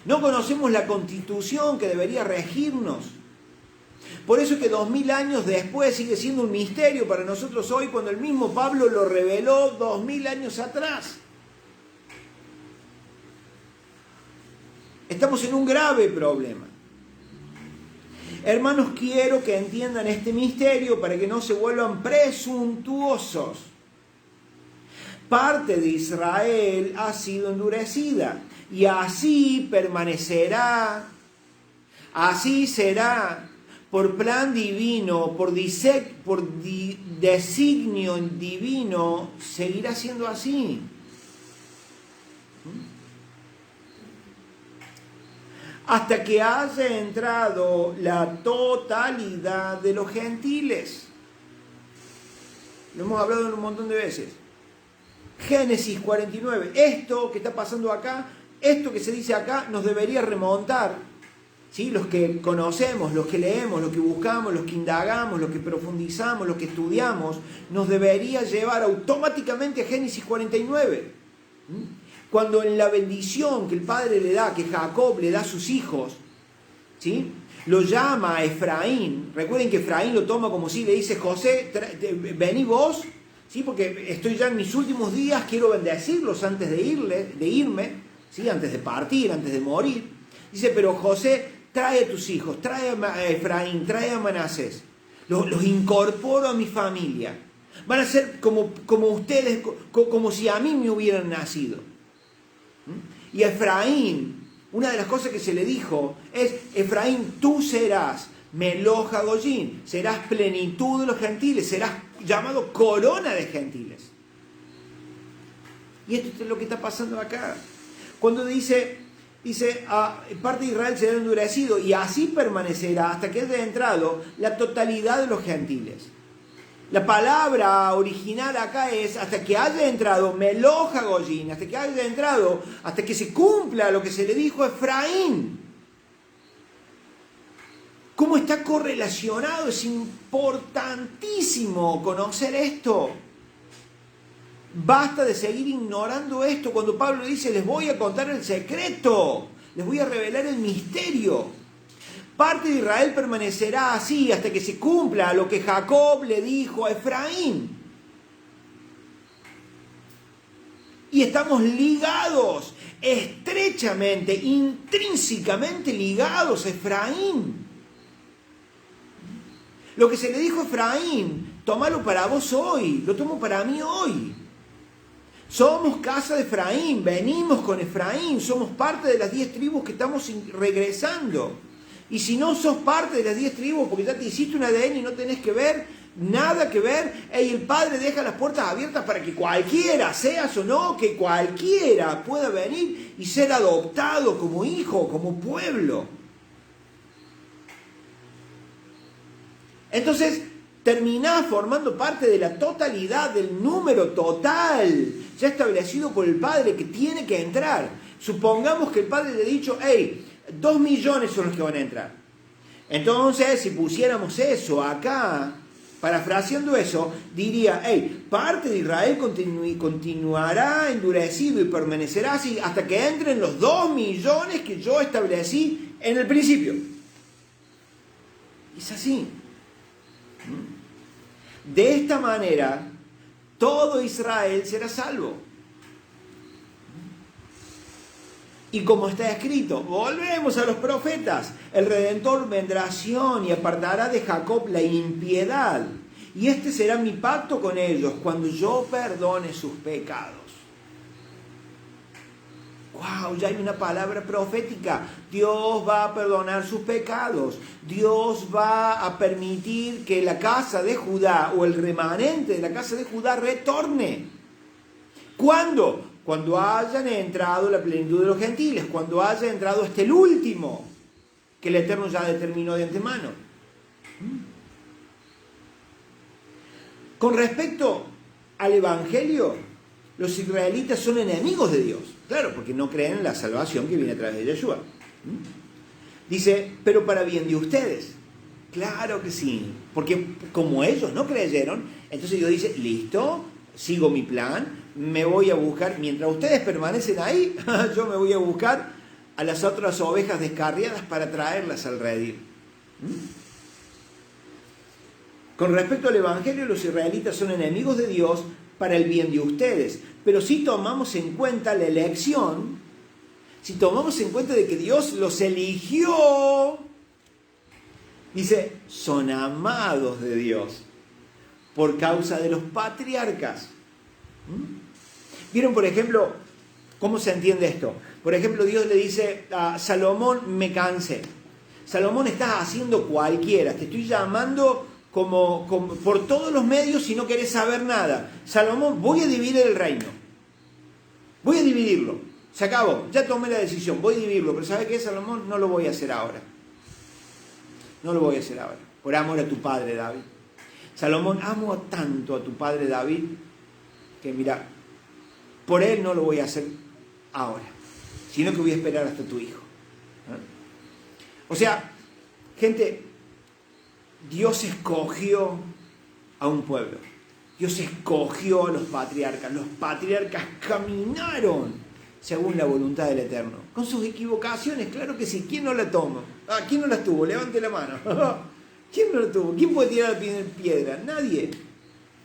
No conocemos la constitución que debería regirnos. Por eso es que 2000 años después sigue siendo un misterio para nosotros hoy, cuando el mismo Pablo lo reveló 2000 años atrás. Estamos en un grave problema. Hermanos, quiero que entiendan este misterio para que no se vuelvan presuntuosos. Parte de Israel ha sido endurecida y así permanecerá, así será, por plan divino, por designio divino, seguirá siendo así. Hasta que haya entrado la totalidad de los gentiles. Lo hemos hablado un montón de veces. Génesis 49. Esto que está pasando acá, esto que se dice acá, nos debería remontar, ¿sí? Los que conocemos, los que leemos, los que buscamos, los que indagamos, los que profundizamos, los que estudiamos, nos debería llevar automáticamente a Génesis 49. Cuando en la bendición que el padre le da, que Jacob le da a sus hijos, ¿sí? Lo llama a Efraín. Recuerden que Efraín lo toma como si le dice: José, vení vos, ¿sí? Porque estoy ya en mis últimos días, quiero bendecirlos antes de irme, ¿sí? Antes de partir, antes de morir. Dice: pero José, trae a tus hijos, trae a Efraín, trae a Manasés. Los incorporo a mi familia. Van a ser como ustedes, como si a mí me hubieran nacido. Y Efraín, una de las cosas que se le dijo es: Efraín, tú serás Meloja Goyín, serás plenitud de los gentiles, serás llamado corona de gentiles. Y esto es lo que está pasando acá. Cuando dice parte de Israel será endurecido y así permanecerá hasta que haya entrado la totalidad de los gentiles. La palabra original acá es hasta que haya entrado Meloja Goyín, hasta que haya entrado, hasta que se cumpla lo que se le dijo a Efraín. ¿Cómo está correlacionado? Es importantísimo conocer esto. Basta de seguir ignorando esto. Cuando Pablo dice: les voy a contar el secreto, les voy a revelar el misterio. Parte de Israel permanecerá así hasta que se cumpla lo que Jacob le dijo a Efraín. Y estamos ligados, estrechamente, intrínsecamente ligados a Efraín. Lo que se le dijo a Efraín, tómalo para vos hoy, lo tomo para mí hoy. Somos casa de Efraín, venimos con Efraín, somos parte de las 10 tribus que estamos regresando. Y si no sos parte de las 10 tribus porque ya te hiciste un ADN y no tenés que ver, nada que ver, el Padre deja las puertas abiertas para que cualquiera, seas o no, que cualquiera pueda venir y ser adoptado como hijo, como pueblo. Entonces, terminás formando parte de la totalidad, del número total, ya establecido por el Padre, que tiene que entrar. Supongamos que el Padre le ha dicho: 2 millones son los que van a entrar. Entonces, si pusiéramos eso acá, parafraseando eso, diría: parte de Israel continuará endurecido y permanecerá así hasta que entren los 2 millones que yo establecí en el principio. Es así. De esta manera, todo Israel será salvo. Y como está escrito, volvemos a los profetas: el Redentor vendrá a Sión y apartará de Jacob la impiedad. Y este será mi pacto con ellos cuando yo perdone sus pecados. ¡Wow! Ya hay una palabra profética. Dios va a perdonar sus pecados. Dios va a permitir que la casa de Judá, o el remanente de la casa de Judá, retorne. ¿Cuándo? Cuando hayan entrado la plenitud de los gentiles, cuando haya entrado el último, que el Eterno ya determinó de antemano. Con respecto al Evangelio, los israelitas son enemigos de Dios. Claro, porque no creen en la salvación que viene a través de Yeshua. Dice, pero para bien de ustedes. Claro que sí, porque como ellos no creyeron, entonces Dios dice, listo, sigo mi plan, me voy a buscar, mientras ustedes permanecen ahí, yo me voy a buscar a las otras ovejas descarriadas para traerlas al redil. Con respecto al Evangelio, los israelitas son enemigos de Dios para el bien de ustedes, pero si tomamos en cuenta la elección, si tomamos en cuenta de que Dios los eligió, dice, son amados de Dios por causa de los patriarcas. ¿Vieron, por ejemplo, cómo se entiende esto? Por ejemplo, Dios le dice a Salomón, me cansé. Salomón, estás haciendo cualquiera, te estoy llamando como por todos los medios si no querés saber nada. Salomón, voy a dividir el reino. Voy a dividirlo. Se acabó, ya tomé la decisión, voy a dividirlo. Pero ¿sabes qué, Salomón? No lo voy a hacer ahora. No lo voy a hacer ahora, por amor a tu padre David. Salomón, amo tanto a tu padre David, que mira, por él no lo voy a hacer ahora, sino que voy a esperar hasta tu hijo. O sea, gente, Dios escogió a un pueblo. Dios escogió a los patriarcas. Los patriarcas caminaron según la voluntad del Eterno. Con sus equivocaciones, claro que sí. ¿Quién no la tomó? ¿Quién no las tuvo? Levante la mano. ¿Quién no la tuvo? ¿Quién puede tirar la piedra? Nadie.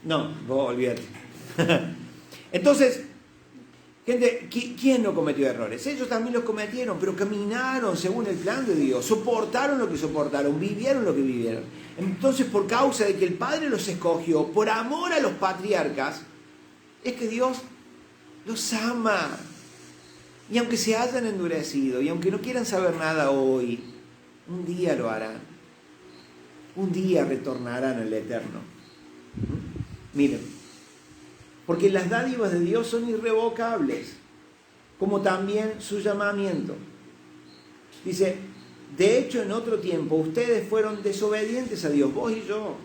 No, vos olvídate. Entonces, gente, ¿quién no cometió errores? Ellos también los cometieron, pero caminaron según el plan de Dios. Soportaron lo que soportaron, vivieron lo que vivieron. Entonces, por causa de que el Padre los escogió, por amor a los patriarcas, es que Dios los ama. Y aunque se hayan endurecido, y aunque no quieran saber nada hoy, un día lo harán. Un día retornarán al Eterno. Miren, porque las dádivas de Dios son irrevocables, como también su llamamiento. Dice, de hecho en otro tiempo ustedes fueron desobedientes a Dios, vos y yo.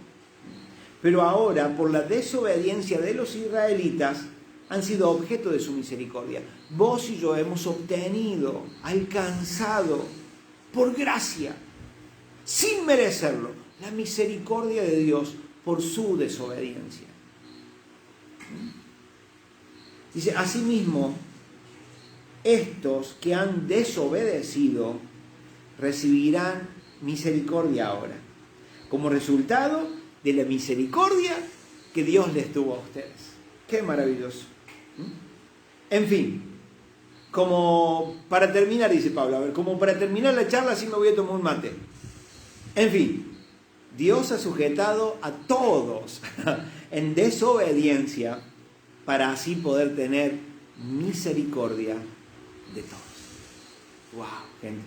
Pero ahora, por la desobediencia de los israelitas, han sido objeto de su misericordia. Vos y yo hemos obtenido, alcanzado, por gracia, sin merecerlo, la misericordia de Dios por su desobediencia. Dice, asimismo, estos que han desobedecido recibirán misericordia ahora, como resultado de la misericordia que Dios les tuvo a ustedes. ¡Qué maravilloso! En fin, como para terminar, dice Pablo, a ver, como para terminar la charla, así me voy a tomar un mate. En fin, Dios ha sujetado a todos en desobediencia para así poder tener misericordia de todos. ¡Wow, gente!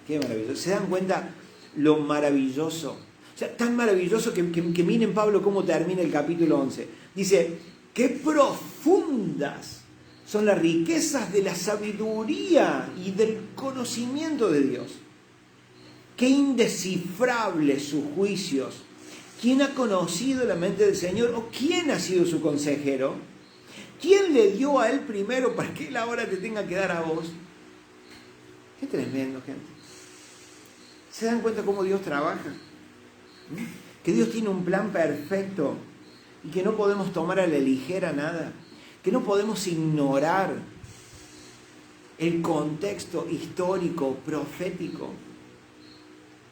¡Qué maravilloso! ¿Se dan cuenta lo maravilloso? O sea, tan maravilloso que miren Pablo cómo termina el capítulo 11. Dice, ¡qué profundas son las riquezas de la sabiduría y del conocimiento de Dios! ¡Qué indescifrables sus juicios! ¿Quién ha conocido la mente del Señor? ¿O quién ha sido su consejero? ¿Quién le dio a él primero para que él ahora te tenga que dar a vos? ¡Qué tremendo, gente! ¿Se dan cuenta cómo Dios trabaja? Que Dios tiene un plan perfecto y que no podemos tomar a la ligera nada, que no podemos ignorar el contexto histórico, profético,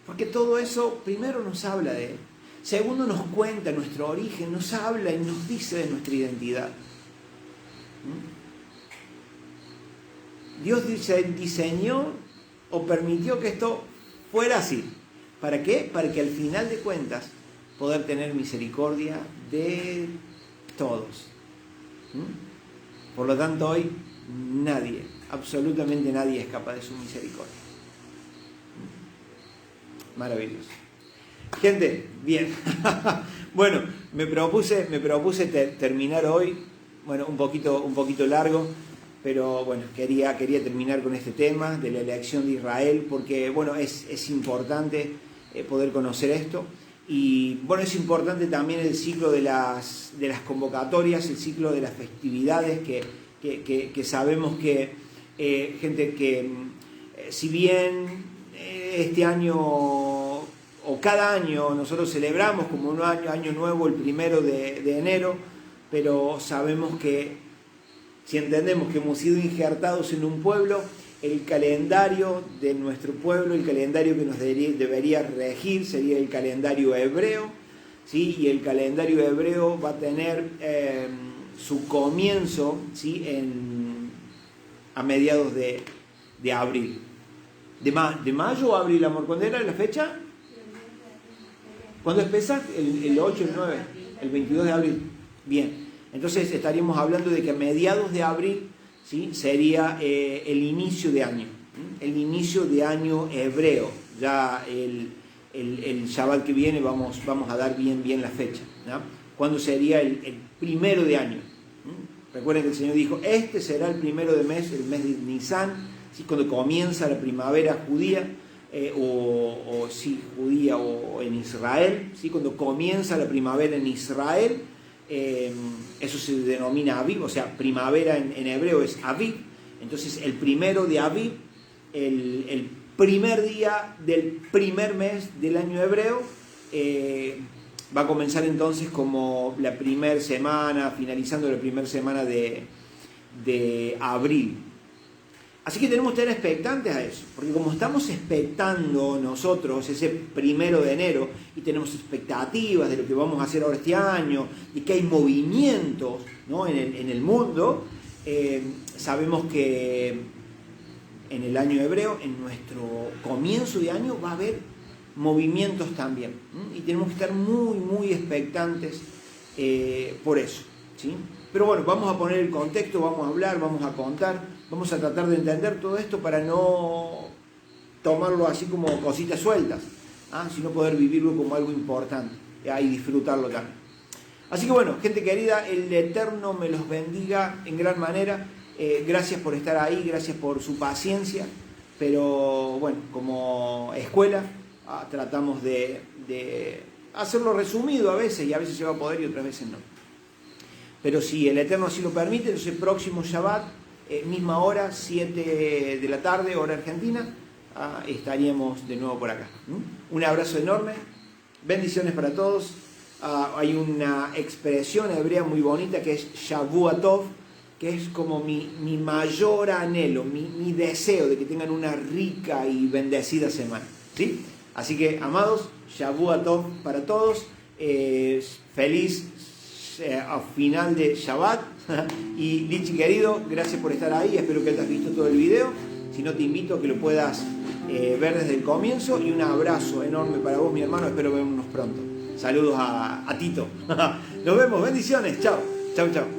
porque todo eso primero nos habla de Él, segundo nos cuenta nuestro origen, nos habla y nos dice de nuestra identidad. Dios diseñó o permitió que esto fuera así. ¿Para qué? Para que al final de cuentas poder tener misericordia de todos. Por lo tanto, hoy nadie, absolutamente nadie escapa de su misericordia. Maravilloso. Gente, bien. Bueno, me propuse terminar hoy, bueno, un poquito largo, pero bueno, quería terminar con este tema de la elección de Israel, porque bueno, es importante poder conocer esto. Y bueno, es importante también el ciclo de las convocatorias, el ciclo de las festividades, que sabemos que gente que si bien este año, o cada año, nosotros celebramos como un año nuevo el 1 de enero, pero sabemos que, si entendemos que hemos sido injertados en un pueblo, el calendario de nuestro pueblo, el calendario que nos debería regir sería el calendario hebreo, ¿sí? Y el calendario hebreo va a tener su comienzo, ¿sí? A mediados de abril. ¿De mayo o abril, amor? ¿Cuándo era la fecha? ¿Cuándo empieza? El 8, el 9, el 22 de abril. Bien, entonces estaríamos hablando de que a mediados de abril, ¿sí? Sería el inicio de año, el inicio de año hebreo. Ya el Shabbat que viene vamos a dar bien la fecha, ¿no? ¿Cuándo sería el 1 de año? Recuerden que el Señor dijo, este será el 1 de mes, el mes de Nisan, ¿sí? Cuando comienza la primavera judía, judía o en Israel, ¿sí? Cuando comienza la primavera en Israel, eso se denomina Aviv, o sea, primavera en hebreo es Aviv. Entonces el 1 de Aviv, el primer día del primer mes del año hebreo, va a comenzar entonces como la primera semana, finalizando la primera semana de abril. Así que tenemos que estar expectantes a eso, porque como estamos expectando nosotros ese 1 de enero y tenemos expectativas de lo que vamos a hacer ahora este año y que hay movimientos, ¿no? en el mundo, sabemos que en el año hebreo, en nuestro comienzo de año, va a haber movimientos también, y tenemos que estar muy expectantes por eso, ¿sí? Pero bueno, vamos a poner el contexto, vamos a hablar, vamos a contar, vamos a tratar de entender todo esto para no tomarlo así como cositas sueltas, sino poder vivirlo como algo importante y disfrutarlo también. Así que bueno, gente querida, el Eterno me los bendiga en gran manera. Gracias por estar ahí, gracias por su paciencia, pero bueno, como escuela tratamos de hacerlo resumido a veces, y a veces se va a poder y otras veces no. Pero si el Eterno así lo permite, entonces el próximo Shabbat, misma hora, 7 de la tarde, hora argentina, estaríamos de nuevo por acá. Un abrazo enorme, bendiciones para todos. Hay una expresión hebrea muy bonita que es Shavua Tov, que es como mi mayor anhelo, mi deseo de que tengan una rica y bendecida semana, ¿sí? Así que, amados, Shavua Tov para todos, feliz final de Shabbat. Y Lichi querido, gracias por estar ahí, espero que hayas visto todo el video. Si no, te invito a que lo puedas ver desde el comienzo, y un abrazo enorme para vos, mi hermano, espero vernos pronto. Saludos a Tito. Nos vemos, bendiciones, chao.